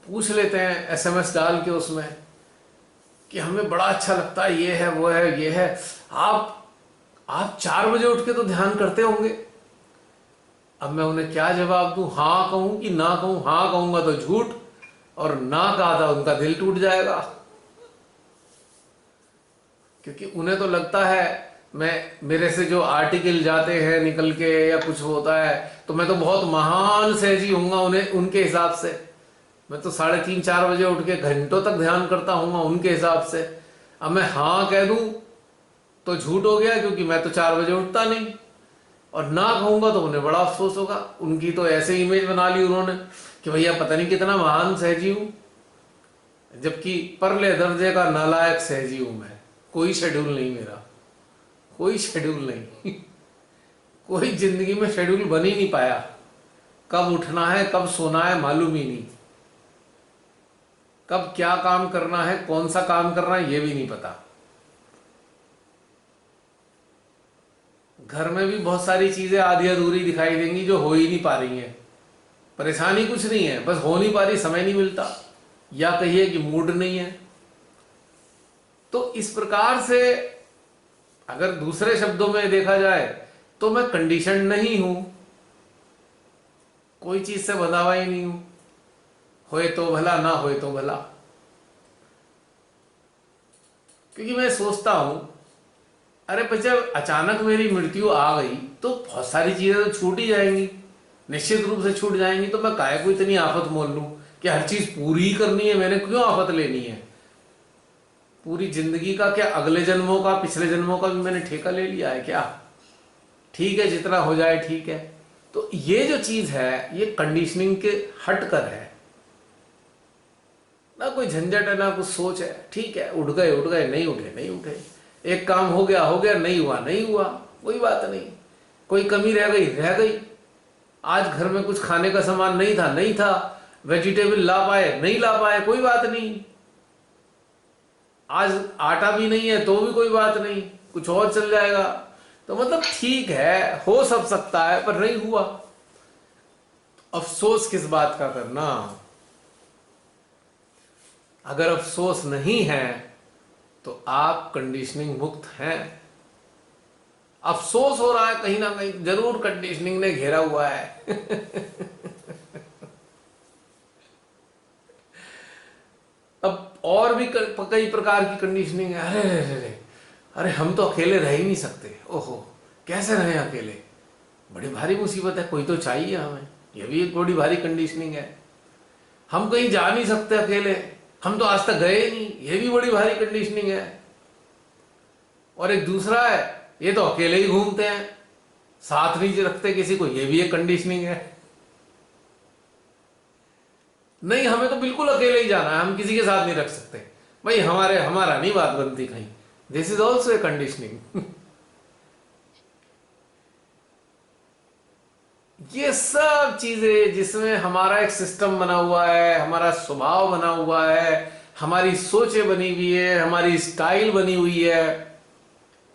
पूछ लेते हैं SMS डाल के उसमें कि हमें बड़ा अच्छा लगता है, ये है वो है ये है, आप 4 बजे उठ के तो ध्यान करते होंगे। अब मैं उन्हें क्या जवाब दूं? हाँ कहूं कि ना कहूं? हाँ कहूंगा तो झूठ, और ना कहा था उनका दिल टूट जाएगा, क्योंकि उन्हें तो लगता है मेरे से जो आर्टिकल जाते हैं निकल के या कुछ होता है तो मैं तो बहुत महान सहजी हूंगा उन्हें उनके हिसाब से। मैं तो 3:30-4 बजे उठ के घंटों तक ध्यान करता हूंगा उनके हिसाब से। अब मैं हाँ कह दूं तो झूठ हो गया, क्योंकि मैं तो 4 बजे उठता नहीं, और ना कहूंगा तो उन्हें बड़ा अफसोस होगा। उनकी तो ऐसे इमेज बना ली उन्होंने कि भैया पता नहीं कितना महान सहजी हूं, जबकि परले दर्जे का नालायक सहजी हूं मैं। कोई शेड्यूल नहीं मेरा, कोई शेड्यूल नहीं कोई जिंदगी में शेड्यूल बन ही नहीं पाया। कब उठना है कब सोना है मालूम ही नहीं, कब क्या काम करना है, कौन सा काम करना है ये भी नहीं पता। घर में भी बहुत सारी चीजें आधी अधूरी दिखाई देंगी जो हो ही नहीं पा रही हैं। परेशानी कुछ नहीं है, बस हो नहीं पा रही, समय नहीं मिलता, या कहिए कि मूड नहीं है। तो इस प्रकार से अगर दूसरे शब्दों में देखा जाए तो मैं कंडीशन नहीं हूं, कोई चीज से बंधा हुआ ही नहीं हूं, होए तो भला ना होए तो भला। क्योंकि मैं सोचता हूं अरे बच्चा अचानक मेरी मृत्यु आ गई तो बहुत सारी चीजें तो छूट ही जाएंगी, निश्चित रूप से छूट जाएंगी। तो मैं काहे को इतनी आफत मोल लूं कि हर चीज पूरी ही करनी है, मैंने क्यों आफत लेनी है। पूरी जिंदगी का क्या, अगले जन्मों का पिछले जन्मों का भी मैंने ठेका ले लिया है क्या? ठीक है जितना हो जाए ठीक है। तो ये जो चीज है ये कंडीशनिंग के हटकर है, ना कोई झंझट है ना कुछ सोच है। ठीक है उठ गए नहीं उठे नहीं उठे, एक काम हो गया नहीं हुआ, कोई बात नहीं। कोई कमी रह गई, आज घर में कुछ खाने का सामान नहीं था, वेजिटेबल ला पाए नहीं ला पाए, कोई बात नहीं। आज आटा भी नहीं है तो भी कोई बात नहीं, कुछ और चल जाएगा। तो मतलब ठीक है, हो सब सकता है, पर नहीं हुआ। अफसोस किस बात का करना? अगर अफसोस नहीं है तो आप कंडीशनिंग मुक्त हैं। अफसोस हो रहा है कहीं ना कहीं, जरूर कंडीशनिंग ने घेरा हुआ है अब और भी कई प्रकार की कंडीशनिंग है। अरे हम तो अकेले रह ही नहीं सकते, ओहो कैसे रहे अकेले, बड़ी भारी मुसीबत है, कोई तो चाहिए हमें, यह भी एक बड़ी भारी कंडीशनिंग है। हम कहीं जा नहीं सकते अकेले, हम तो आज तक गए ही नहीं, यह भी बड़ी भारी कंडीशनिंग है। और एक दूसरा है, ये तो अकेले ही घूमते हैं, साथ नहीं रखते किसी को, यह भी एक कंडीशनिंग है। नहीं हमें तो बिल्कुल अकेले ही जाना है, हम किसी के साथ नहीं रख सकते भाई, हमारा नहीं बात बनती कहीं, this is also a conditioning ये सब चीजें जिसमें हमारा एक सिस्टम बना हुआ है, हमारा स्वभाव बना हुआ है, हमारी सोचें बनी हुई है, हमारी स्टाइल बनी हुई है,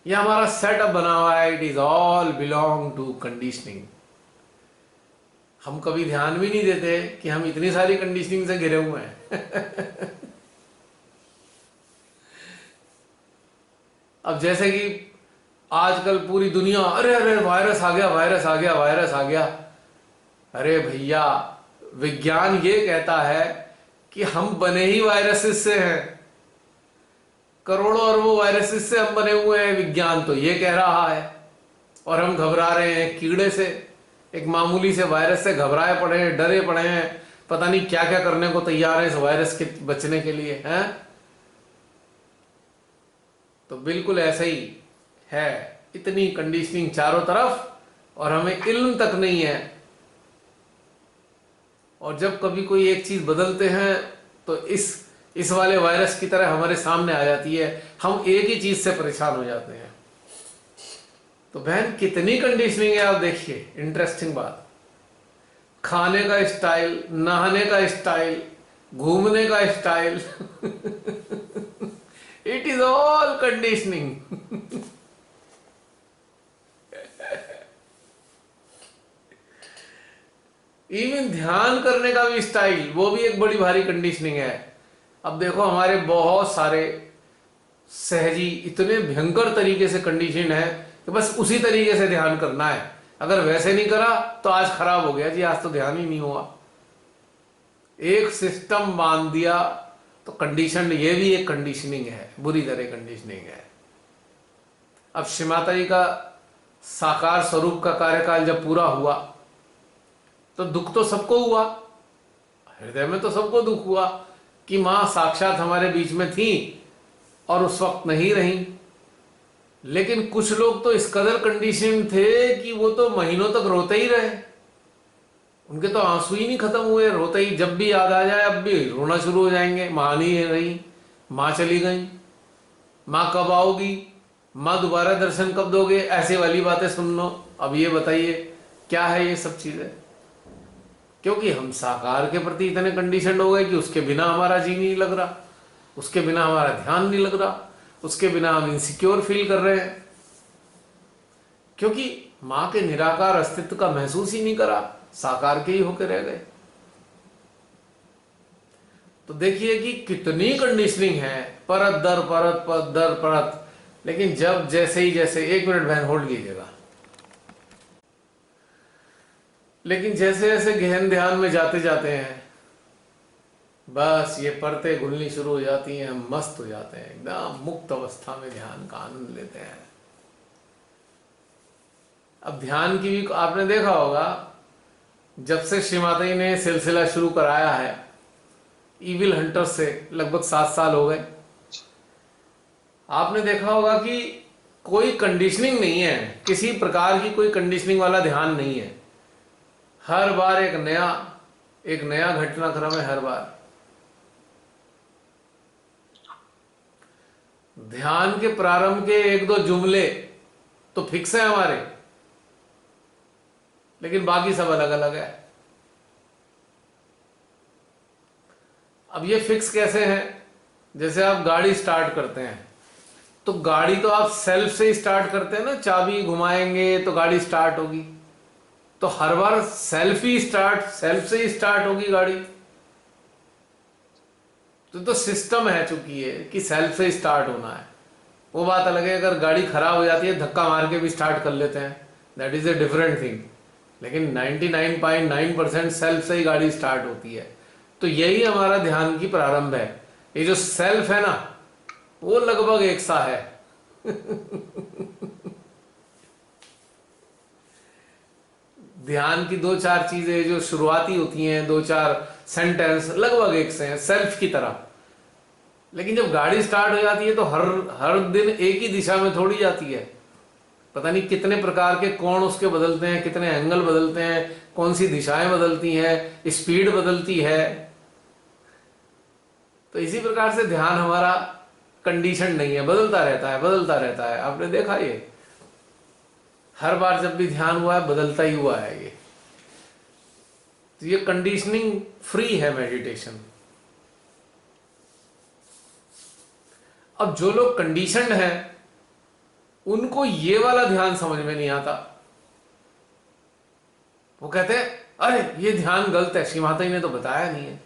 या हमारा सेटअप बना हुआ है, it is all belong to conditioning. हम कभी ध्यान भी नहीं देते कि हम इतनी सारी कंडीशनिंग से घिरे हुए हैं अब जैसे कि आजकल पूरी दुनिया अरे वायरस आ गया। अरे भैया विज्ञान ये कहता है कि हम बने ही वायरसेस से हैं, करोड़ों अरबों वायरसेस से हम बने हुए हैं, विज्ञान तो ये कह रहा है। और हम घबरा रहे हैं कीड़े से, एक मामूली से वायरस से घबराए पड़े हैं, डरे पड़े हैं, पता नहीं क्या क्या करने को तैयार है इस वायरस के बचने के लिए हैं। तो बिल्कुल ऐसा ही है, इतनी कंडीशनिंग चारों तरफ और हमें इल्म तक नहीं है। और जब कभी कोई एक चीज बदलते हैं तो इस वाले वायरस की तरह हमारे सामने आ जाती है, हम एक ही चीज से परेशान हो जाते हैं। तो बहन कितनी कंडीशनिंग है आप देखिए, इंटरेस्टिंग बात, खाने का स्टाइल, नहाने का स्टाइल, घूमने का style it is all conditioning even ध्यान करने का भी स्टाइल, वो भी एक बड़ी भारी कंडीशनिंग है। अब देखो हमारे बहुत सारे सहजी इतने भयंकर तरीके से कंडीशन है कि बस उसी तरीके से ध्यान करना है, अगर वैसे नहीं करा तो आज खराब हो गया जी, आज तो ध्यान ही नहीं हुआ। एक सिस्टम बांध दिया तो कंडीशन, ये भी एक कंडीशनिंग है, बुरी तरह कंडीशनिंग है। अब श्री माता जी का साकार स्वरूप का कार्यकाल जब पूरा हुआ तो दुख तो सबको हुआ, हृदय में तो सबको दुख हुआ कि मां साक्षात हमारे बीच में थी और उस वक्त नहीं रही। लेकिन कुछ लोग तो इस कदर कंडीशन थे कि वो तो महीनों तक रोते ही रहे, उनके तो आंसू ही नहीं खत्म हुए, रोते ही, जब भी याद आ जाए अब भी रोना शुरू हो जाएंगे। माँ नहीं रही, माँ चली गई, माँ कब आओगी, माँ दोबारा दर्शन कब दोगे, ऐसे वाली बातें सुन लो। अब ये बताइए क्या है ये सब चीजें? क्योंकि हम साकार के प्रति इतने कंडीशन हो गए कि उसके बिना हमारा जी नहीं लग रहा, उसके बिना हमारा ध्यान नहीं लग रहा, उसके बिना हम इनसिक्योर फील कर रहे हैं, क्योंकि मां के निराकार अस्तित्व का महसूस ही नहीं करा, साकार के ही होकर रह गए। तो देखिए कि कितनी कंडीशनिंग है, परत दर परत, परत दर परत। लेकिन जब जैसे ही, जैसे, 1 मिनट बहन होल्ड कीजिएगा, लेकिन जैसे जैसे गहन ध्यान में जाते जाते हैं, बस ये परतें घुलनी शुरू हो जाती हैं, हम मस्त हो जाते हैं, एकदम मुक्त अवस्था में ध्यान का आनंद लेते हैं। अब ध्यान की भी आपने देखा होगा, जब से श्री माता जी ने सिलसिला शुरू कराया है इविल हंटर से, लगभग 7 साल हो गए, आपने देखा होगा कि कोई कंडीशनिंग नहीं है, किसी प्रकार की कोई कंडीशनिंग वाला ध्यान नहीं है। हर बार एक नया घटनाक्रम है। हर बार ध्यान के प्रारंभ के 1-2 जुमले तो फिक्स है हमारे, लेकिन बाकी सब अलग अलग है। अब ये फिक्स कैसे है? जैसे आप गाड़ी स्टार्ट करते हैं, तो गाड़ी तो आप सेल्फ से ही स्टार्ट करते हैं ना, चाबी घुमाएंगे तो गाड़ी स्टार्ट होगी, तो हर बार सेल्फ से ही स्टार्ट होगी गाड़ी। तो सिस्टम है चूंकि ये कि सेल्फ से स्टार्ट होना है। वो बात अलग है, अगर गाड़ी खराब हो जाती है धक्का मार के भी स्टार्ट कर लेते हैं, that is a different thing, लेकिन 99.9% सेल्फ से ही गाड़ी स्टार्ट होती है। तो यही हमारा ध्यान की प्रारंभ है। ये जो सेल्फ है ना, वो लगभग एक सा है। ध्यान की 2-4 चीजें जो शुरुआती होती हैं, 2-4 सेंटेंस लगभग एक से हैं, सेल्फ की तरह। लेकिन जब गाड़ी स्टार्ट हो जाती है तो हर दिन एक ही दिशा में थोड़ी जाती है, पता नहीं कितने प्रकार के कोण उसके बदलते हैं, कितने एंगल बदलते हैं, कौन सी दिशाएं बदलती हैं, स्पीड बदलती है। तो इसी प्रकार से ध्यान हमारा कंडीशन नहीं है, बदलता रहता है। आपने देखा ये, हर बार जब भी ध्यान हुआ है बदलता ही हुआ है ये। तो ये कंडीशनिंग फ्री है मेडिटेशन। अब जो लोग कंडीशनड हैं उनको ये वाला ध्यान समझ में नहीं आता। वो कहते हैं अरे ये ध्यान गलत है, श्री माता जी ने तो बताया नहीं है।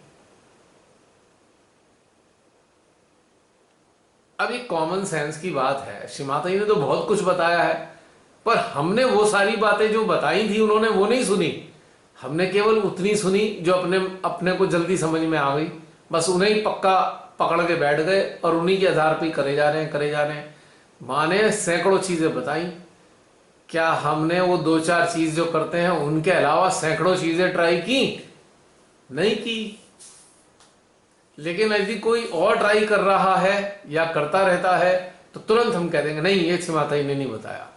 अब ये कॉमन सेंस की बात है, श्री माता जी ने तो बहुत कुछ बताया है, पर हमने वो सारी बातें जो बताई थी उन्होंने वो नहीं सुनी। हमने केवल उतनी सुनी जो अपने को जल्दी समझ में आ गई, बस उन्हें ही पक्का पकड़ के बैठ गए और उन्हीं के आधार पर करे जा रहे हैं। माँ ने सैकड़ों चीजें बताई, क्या हमने वो 2-4 चीज जो करते हैं उनके अलावा सैकड़ों चीजें ट्राई की? नहीं की। लेकिन यदि कोई और ट्राई कर रहा है या करता रहता है तो तुरंत हम कह देंगे नहीं, ये श्री माता जी ने नहीं बताया।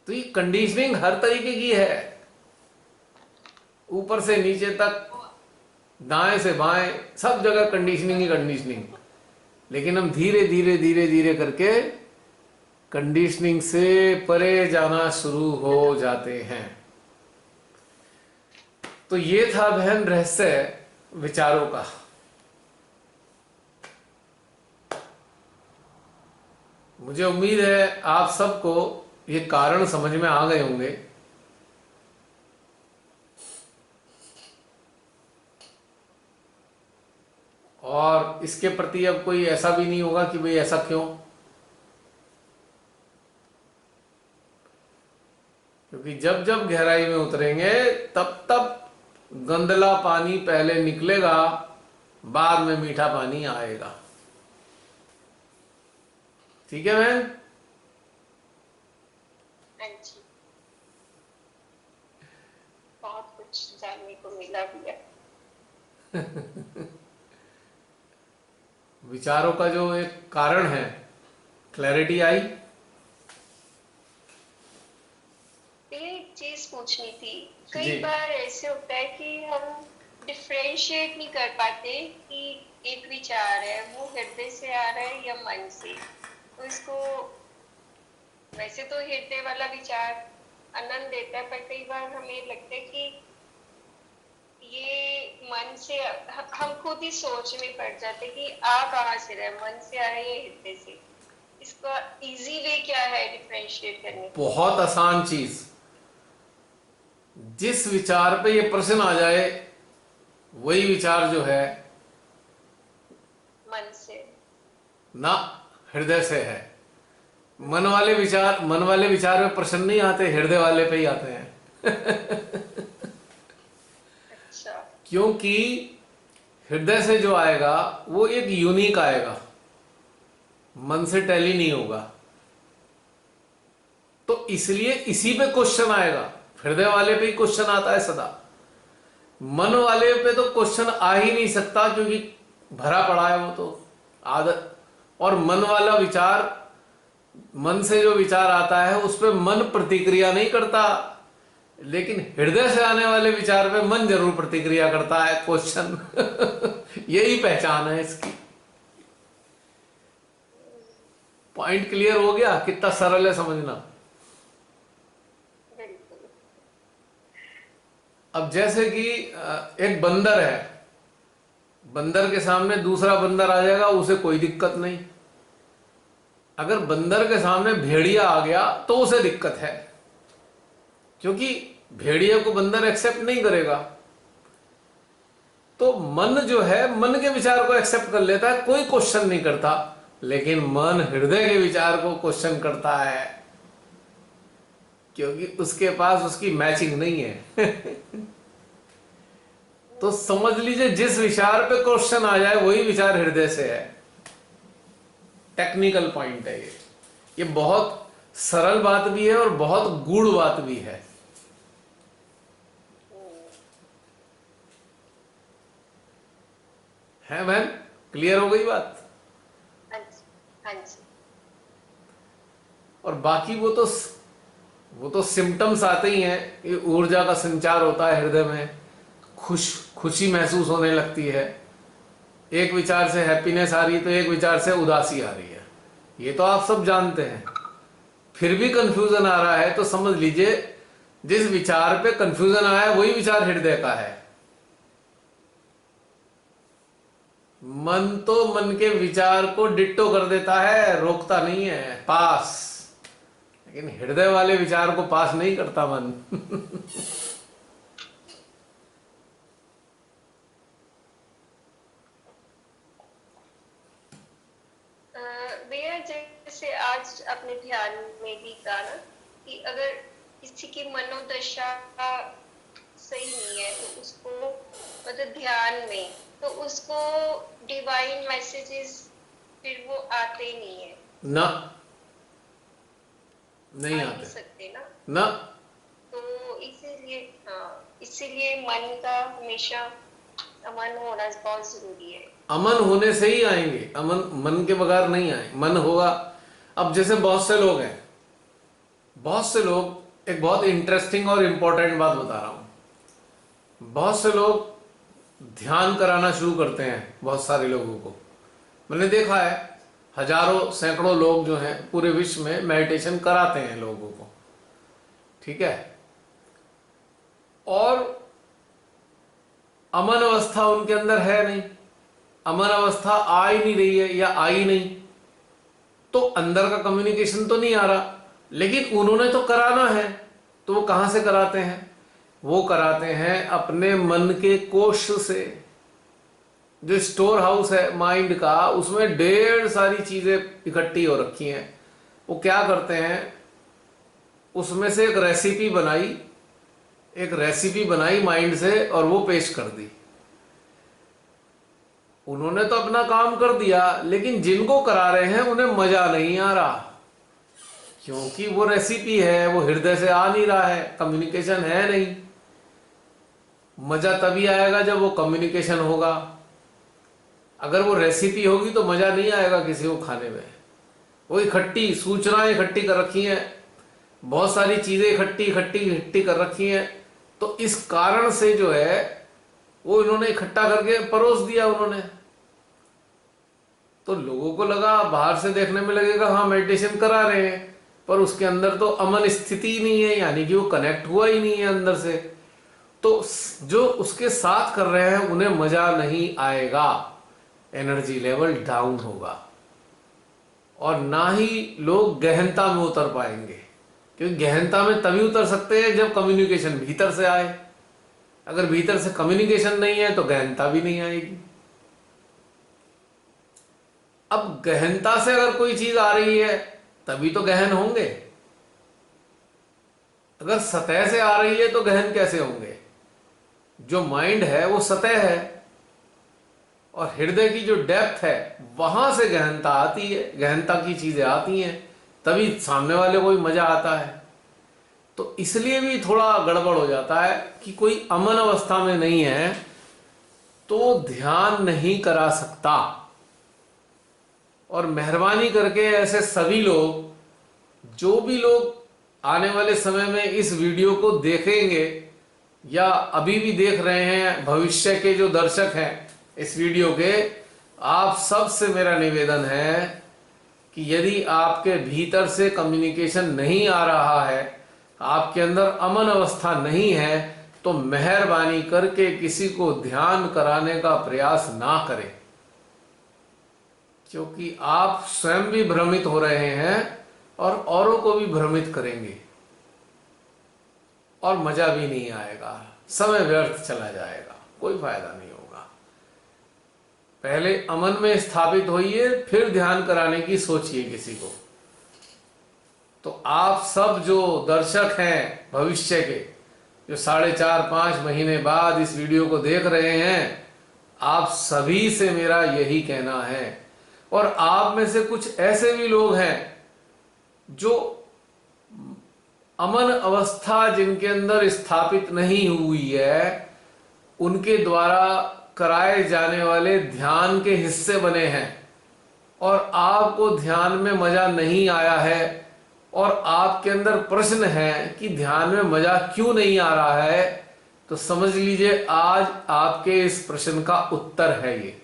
तो ये कंडीशनिंग हर तरीके की है, ऊपर से नीचे तक, दाएं से बाएं, सब जगह कंडीशनिंग ही कंडीशनिंग। लेकिन हम धीरे धीरे करके कंडीशनिंग से परे जाना शुरू हो जाते हैं। तो ये था बहन रहस्य विचारों का। मुझे उम्मीद है आप सबको ये कारण समझ में आ गए होंगे। और इसके प्रति अब कोई ऐसा भी नहीं होगा कि भाई ऐसा क्यों, क्योंकि जब जब गहराई में उतरेंगे तब तब गंदला पानी पहले निकलेगा, बाद में मीठा पानी आएगा। ठीक है बहन? हाँ जी, बहुत कुछ जानने को मिला भी है। विचारों का जो एक कारण है क्लैरिटी आई? ये एक चीज पूछनी थी। जी। कई बार ऐसे होता है कि हम डिफरेंशिएट नहीं कर पाते कि एक विचार है वो हृदय से आ रहा है या मन से। तो इसको वैसे तो हृदय वाला विचार आनंद देता है, पर कई बार हमें लगता है कि ये मन से, हम खुद ही सोच में पड़ जाते हैं कि आ कहाँ से रहा है, मन से आ रहा है या हृदय से। इसका इजी वे क्या है डिफरेंशिएट करने का? बहुत आसान चीज, जिस विचार पे ये प्रश्न आ जाए वही विचार जो है मन से ना हृदय से है। मन वाले विचार में प्रश्न नहीं आते, हृदय वाले पे ही आते हैं। अच्छा। क्योंकि हृदय से जो आएगा वो एक यूनिक आएगा, मन से टैली नहीं होगा। तो इसलिए इसी पे क्वेश्चन आएगा। हृदय वाले पे ही क्वेश्चन आता है सदा, मन वाले पे तो क्वेश्चन आ ही नहीं सकता, क्योंकि भरा पड़ा है वो तो आदत। और मन वाला विचार, मन से जो विचार आता है उस पर मन प्रतिक्रिया नहीं करता, लेकिन हृदय से आने वाले विचार पे मन जरूर प्रतिक्रिया करता है, क्वेश्चन। यही पहचान है इसकी। पॉइंट क्लियर हो गया? कितना सरल है समझना। बिल्कुल। अब जैसे कि एक बंदर है, बंदर के सामने दूसरा बंदर आ जाएगा, उसे कोई दिक्कत नहीं। अगर बंदर के सामने भेड़िया आ गया तो उसे दिक्कत है, क्योंकि भेड़िया को बंदर एक्सेप्ट नहीं करेगा। तो मन जो है, मन के विचार को एक्सेप्ट कर लेता है, कोई क्वेश्चन नहीं करता। लेकिन मन हृदय के विचार को क्वेश्चन करता है, क्योंकि उसके पास उसकी मैचिंग नहीं है। तो समझ लीजिए, जिस विचार पे क्वेश्चन आ जाए वही विचार हृदय से है। टेक्निकल पॉइंट है ये बहुत सरल बात भी है और बहुत गूढ़ बात भी है। बहन, क्लियर हो गई बात? हाँ जी, हाँ जी। और बाकी वो तो सिम्टम्स आते ही हैं। ये ऊर्जा का संचार होता है हृदय में, खुशी महसूस होने लगती है। एक विचार से हैप्पीनेस आ रही है तो एक विचार से उदासी आ रही है, ये तो आप सब जानते हैं। फिर भी कंफ्यूजन आ रहा है तो समझ लीजिए, जिस विचार पे कंफ्यूजन आया है वही विचार हृदय का है। मन तो मन के विचार को डिट्टो कर देता है, रोकता नहीं है, पास। लेकिन हृदय वाले विचार को पास नहीं करता मन। भैया, जैसे आज अपने ध्यान में भी कहा ना कि अगर किसी की मनोदशा सही नहीं है तो उसको, मतलब ध्यान में, तो उसको डिवाइन मैसेजेस फिर वो आते नहीं है ना, नहीं आ आते सकते ना। ना। तो इसीलिए मन का हमेशा अमन होना बहुत जरूरी है। अमन होने से ही आएंगे, अमन मन के बगैर नहीं आए। मन होगा। अब जैसे बहुत से लोग हैं, बहुत से लोग, एक बहुत इंटरेस्टिंग और इंपॉर्टेंट बात बता रहा हूं। बहुत से लोग ध्यान कराना शुरू करते हैं, बहुत सारे लोगों को मैंने देखा है। हजारों सैकड़ों लोग जो हैं पूरे विश्व में मेडिटेशन कराते हैं लोगों को, ठीक है। और अमन अवस्था उनके अंदर है नहीं, अमन अवस्था आ ही नहीं रही है या आई नहीं, तो अंदर का कम्युनिकेशन तो नहीं आ रहा। लेकिन उन्होंने तो कराना है, तो वो कहां से कराते हैं? वो कराते हैं अपने मन के कोश से। जो स्टोर हाउस है माइंड का, उसमें ढेर सारी चीजें इकट्ठी हो रखी हैं। वो क्या करते हैं, उसमें से एक रेसिपी बनाई माइंड से और वो पेश कर दी। उन्होंने तो अपना काम कर दिया, लेकिन जिनको करा रहे हैं उन्हें मजा नहीं आ रहा, क्योंकि वो रेसिपी है, वो हृदय से आ नहीं रहा है, कम्युनिकेशन है नहीं। मजा तभी आएगा जब वो कम्युनिकेशन होगा। अगर वो रेसिपी होगी तो मजा नहीं आएगा किसी को खाने में। वो इकट्ठी सूचनाएं इकट्ठी कर रखी हैं, बहुत सारी चीजें इकट्ठी इकट्ठी इकट्ठी कर रखी हैं। तो इस कारण से जो है वो इन्होंने इकट्ठा करके परोस दिया उन्होंने। तो लोगों को लगा, बाहर से देखने में लगेगा हाँ मेडिटेशन करा रहे हैं, पर उसके अंदर तो अमन स्थिति ही नहीं है, यानी कि वो कनेक्ट हुआ ही नहीं है अंदर से। तो जो उसके साथ कर रहे हैं उन्हें मजा नहीं आएगा, एनर्जी लेवल डाउन होगा, और ना ही लोग गहनता में उतर पाएंगे। क्योंकि गहनता में तभी उतर सकते हैं जब कम्युनिकेशन भीतर से आए। अगर भीतर से कम्युनिकेशन नहीं है तो गहनता भी नहीं आएगी। अब गहनता से अगर कोई चीज आ रही है तभी तो गहन होंगे, अगर सतह से आ रही है तो गहन कैसे होंगे? जो माइंड है वो सतह है, और हृदय की जो डेप्थ है वहां से गहनता आती है, गहनता की चीजें आती हैं, तभी सामने वाले को भी मजा आता है। तो इसलिए भी थोड़ा गड़बड़ हो जाता है कि कोई अमन अवस्था में नहीं है तो ध्यान नहीं करा सकता। और मेहरबानी करके ऐसे सभी लोग, जो भी लोग आने वाले समय में इस वीडियो को देखेंगे या अभी भी देख रहे हैं, भविष्य के जो दर्शक हैं इस वीडियो के, आप सबसे मेरा निवेदन है कि यदि आपके भीतर से कम्युनिकेशन नहीं आ रहा है, आपके अंदर अमन अवस्था नहीं है, तो मेहरबानी करके किसी को ध्यान कराने का प्रयास ना करें, क्योंकि आप स्वयं भी भ्रमित हो रहे हैं और औरों को भी भ्रमित करेंगे, और मजा भी नहीं आएगा, समय व्यर्थ चला जाएगा, कोई फायदा नहीं होगा। पहले अमन में स्थापित होइए, फिर ध्यान कराने की सोचिए किसी को। तो आप सब जो दर्शक हैं भविष्य के, जो 4.5-5 महीने बाद इस वीडियो को देख रहे हैं, आप सभी से मेरा यही कहना है। और आप में से कुछ ऐसे भी लोग हैं जो अमन अवस्था जिनके अंदर स्थापित नहीं हुई है, उनके द्वारा कराए जाने वाले ध्यान के हिस्से बने हैं, और आपको ध्यान में मजा नहीं आया है, और आपके अंदर प्रश्न है कि ध्यान में मजा क्यों नहीं आ रहा है, तो समझ लीजिए आज आपके इस प्रश्न का उत्तर है ये,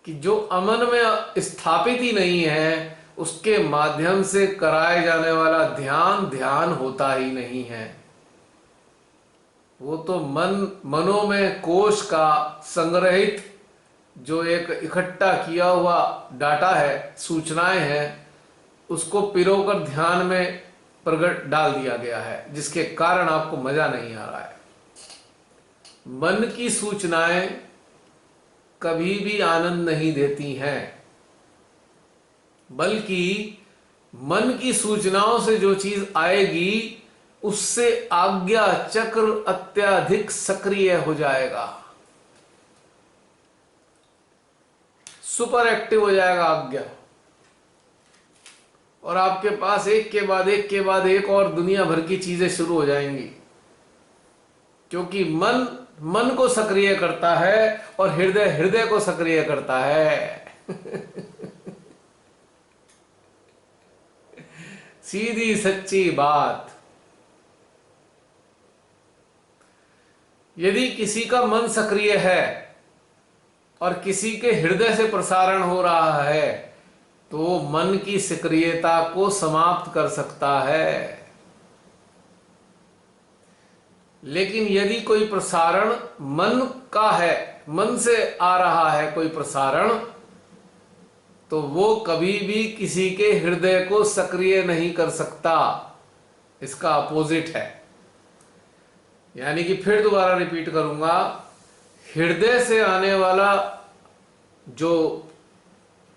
कि जो अमन में स्थापित ही नहीं है उसके माध्यम से कराए जाने वाला ध्यान होता ही नहीं है। वो तो मनो में कोश का संग्रहित जो एक इकट्ठा किया हुआ डाटा है, सूचनाएं हैं, उसको पिरोकर ध्यान में प्रकट डाल दिया गया है, जिसके कारण आपको मजा नहीं आ रहा है। मन की सूचनाएं कभी भी आनंद नहीं देती हैं, बल्कि मन की सूचनाओं से जो चीज आएगी उससे आज्ञा चक्र अत्यधिक सक्रिय हो जाएगा, सुपर एक्टिव हो जाएगा आज्ञा, और आपके पास एक के बाद एक के बाद एक और दुनिया भर की चीजें शुरू हो जाएंगी, क्योंकि मन को सक्रिय करता है और हृदय को सक्रिय करता है। सीधी सच्ची बात। यदि किसी का मन सक्रिय है और किसी के हृदय से प्रसारण हो रहा है, तो मन की सक्रियता को समाप्त कर सकता है। लेकिन यदि कोई प्रसारण मन का है, मन से आ रहा है कोई प्रसारण, तो वो कभी भी किसी के हृदय को सक्रिय नहीं कर सकता। इसका अपोजिट है। यानी कि फिर दोबारा रिपीट करूंगा, हृदय से आने वाला जो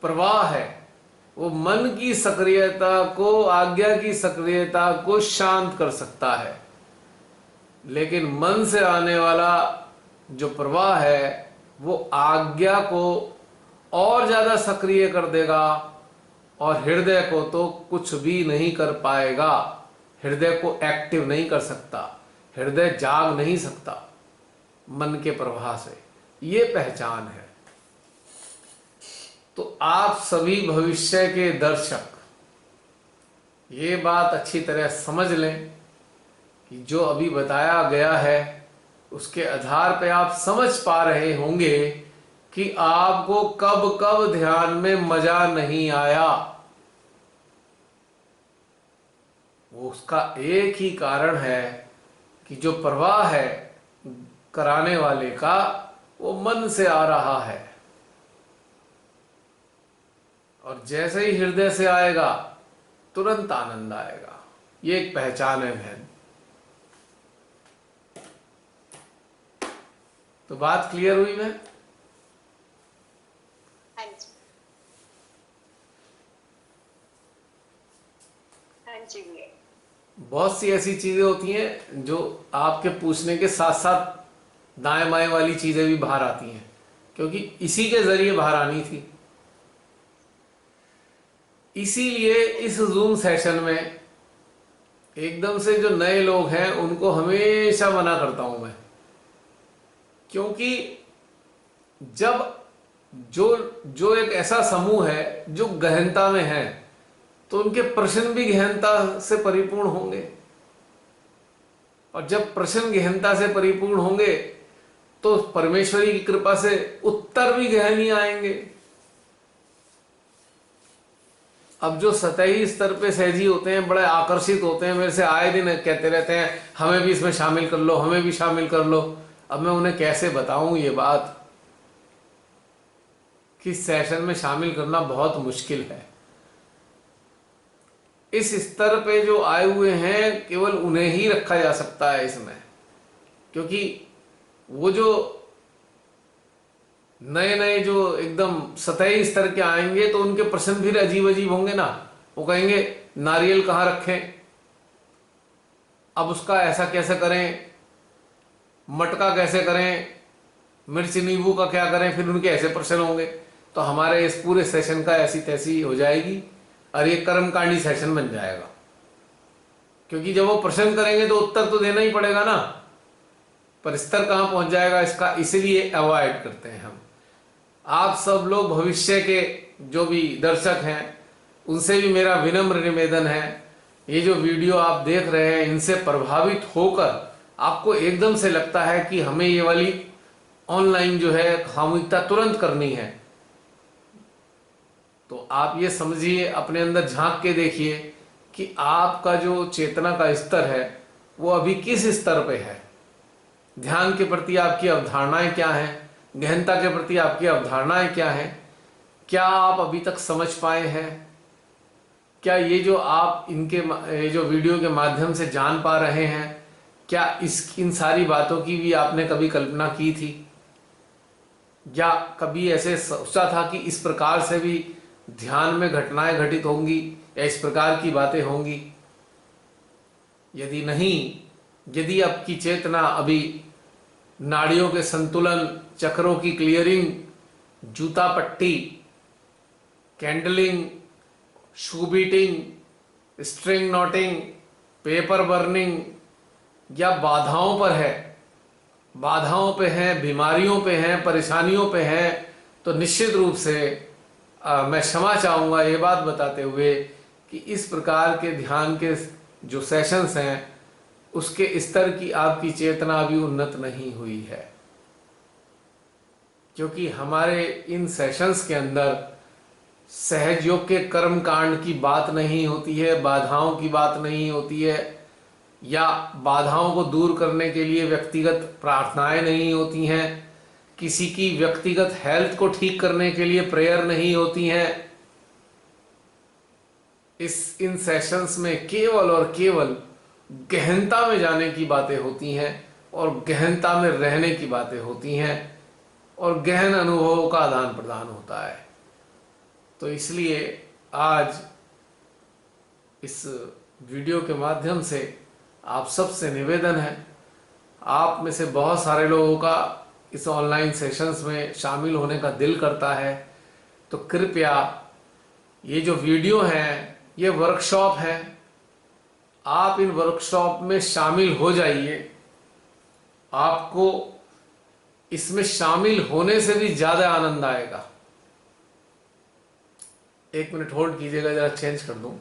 प्रवाह है वो मन की सक्रियता को, आज्ञा की सक्रियता को शांत कर सकता है, लेकिन मन से आने वाला जो प्रवाह है वो आज्ञा को और ज्यादा सक्रिय कर देगा, और हृदय को तो कुछ भी नहीं कर पाएगा। हृदय को एक्टिव नहीं कर सकता, हृदय जाग नहीं सकता मन के प्रवाह से। ये पहचान है। तो आप सभी भविष्य के दर्शक ये बात अच्छी तरह समझ लें कि जो अभी बताया गया है उसके आधार पर आप समझ पा रहे होंगे कि आपको कब कब ध्यान में मजा नहीं आया। वो उसका एक ही कारण है कि जो प्रवाह है कराने वाले का वो मन से आ रहा है, और जैसे ही हृदय से आएगा तुरंत आनंद आएगा। ये एक पहचान है बहन। तो बात क्लियर हुई बहन? हाँ जी, हाँ जी भैया। बहुत सी ऐसी चीजें होती हैं जो आपके पूछने के साथ साथ दाएं बाएं वाली चीजें भी बाहर आती हैं, क्योंकि इसी के जरिए बाहर आनी थी। इसीलिए इस जूम सेशन में एकदम से जो नए लोग हैं उनको हमेशा मना करता हूं मैं, क्योंकि जब जो एक ऐसा समूह है जो गहनता में है तो उनके प्रश्न भी गहनता से परिपूर्ण होंगे, और जब प्रश्न गहनता से परिपूर्ण होंगे तो परमेश्वरी की कृपा से उत्तर भी गहन ही आएंगे। अब जो सतही स्तर पे सहजी होते हैं, बड़े आकर्षित होते हैं, मेरे से आए दिन कहते रहते हैं हमें भी इसमें शामिल कर लो, हमें भी शामिल कर लो। अब मैं उन्हें कैसे बताऊं ये बात कि सेशन में शामिल करना बहुत मुश्किल है। इस स्तर पे जो आए हुए हैं केवल उन्हें ही रखा जा सकता है इसमें, क्योंकि वो जो नए नए जो एकदम सतही स्तर के आएंगे तो उनके प्रश्न भी अजीब अजीब होंगे ना। वो कहेंगे नारियल कहाँ रखें, अब उसका ऐसा कैसे करें, मटका कैसे करें, मिर्च नींबू का क्या करें, फिर उनके ऐसे प्रश्न होंगे। तो हमारे इस पूरे सेशन का ऐसी तैसी हो जाएगी और ये कर्मकांडी सेशन बन जाएगा, क्योंकि जब वो प्रश्न करेंगे तो उत्तर तो देना ही पड़ेगा ना, पर स्तर कहाँ पहुंच जाएगा इसका, इसलिए अवॉइड करते हैं हम। आप सब लोग भविष्य के जो भी दर्शक हैं उनसे भी मेरा विनम्र निवेदन है, ये जो वीडियो आप देख रहे हैं इनसे प्रभावित होकर आपको एकदम से लगता है कि हमें ये वाली ऑनलाइन जो है सामूहिकता तुरंत करनी है, तो आप ये समझिए, अपने अंदर झांक के देखिए कि आपका जो चेतना का स्तर है वो अभी किस स्तर पे है। ध्यान के प्रति आपकी अवधारणाएं क्या हैं, गहनता के प्रति आपकी अवधारणाएं क्या हैं, क्या आप अभी तक समझ पाए हैं, क्या ये जो आप ये जो वीडियो के माध्यम से जान पा रहे हैं, क्या इन सारी बातों की भी आपने कभी कल्पना की थी, या कभी ऐसे सोचा था कि इस प्रकार से भी ध्यान में घटनाएं घटित होंगी या इस प्रकार की बातें होंगी। यदि नहीं, यदि आपकी चेतना अभी नाड़ियों के संतुलन, चक्रों की क्लियरिंग, जूता पट्टी, candling, shoe beating, string knotting, paper burning या बाधाओं पर है, बाधाओं पे हैं, बीमारियों पे हैं, परेशानियों पे हैं, तो निश्चित रूप से मैं क्षमा चाहूँगा ये बात बताते हुए कि इस प्रकार के ध्यान के जो सेशंस हैं उसके स्तर की आपकी चेतना अभी उन्नत नहीं हुई है, क्योंकि हमारे इन सेशंस के अंदर सहज योग के कर्म कांड की बात नहीं होती है, बाधाओं की बात नहीं होती है, या बाधाओं को दूर करने के लिए व्यक्तिगत प्रार्थनाएं नहीं होती हैं, किसी की व्यक्तिगत हेल्थ को ठीक करने के लिए प्रेयर नहीं होती हैं। इन सेशंस में केवल और केवल गहनता में जाने की बातें होती हैं और गहनता में रहने की बातें होती हैं और गहन अनुभवों का आदान प्रदान होता है। तो इसलिए आज इस वीडियो के माध्यम से आप सबसे निवेदन है, आप में से बहुत सारे लोगों का इस ऑनलाइन सेशंस में शामिल होने का दिल करता है, तो कृपया ये जो वीडियो हैं ये वर्कशॉप है, आप इन वर्कशॉप में शामिल हो जाइए। आपको इसमें शामिल होने से भी ज़्यादा आनंद आएगा। एक मिनट होल्ड कीजिएगा, जरा चेंज कर दूं।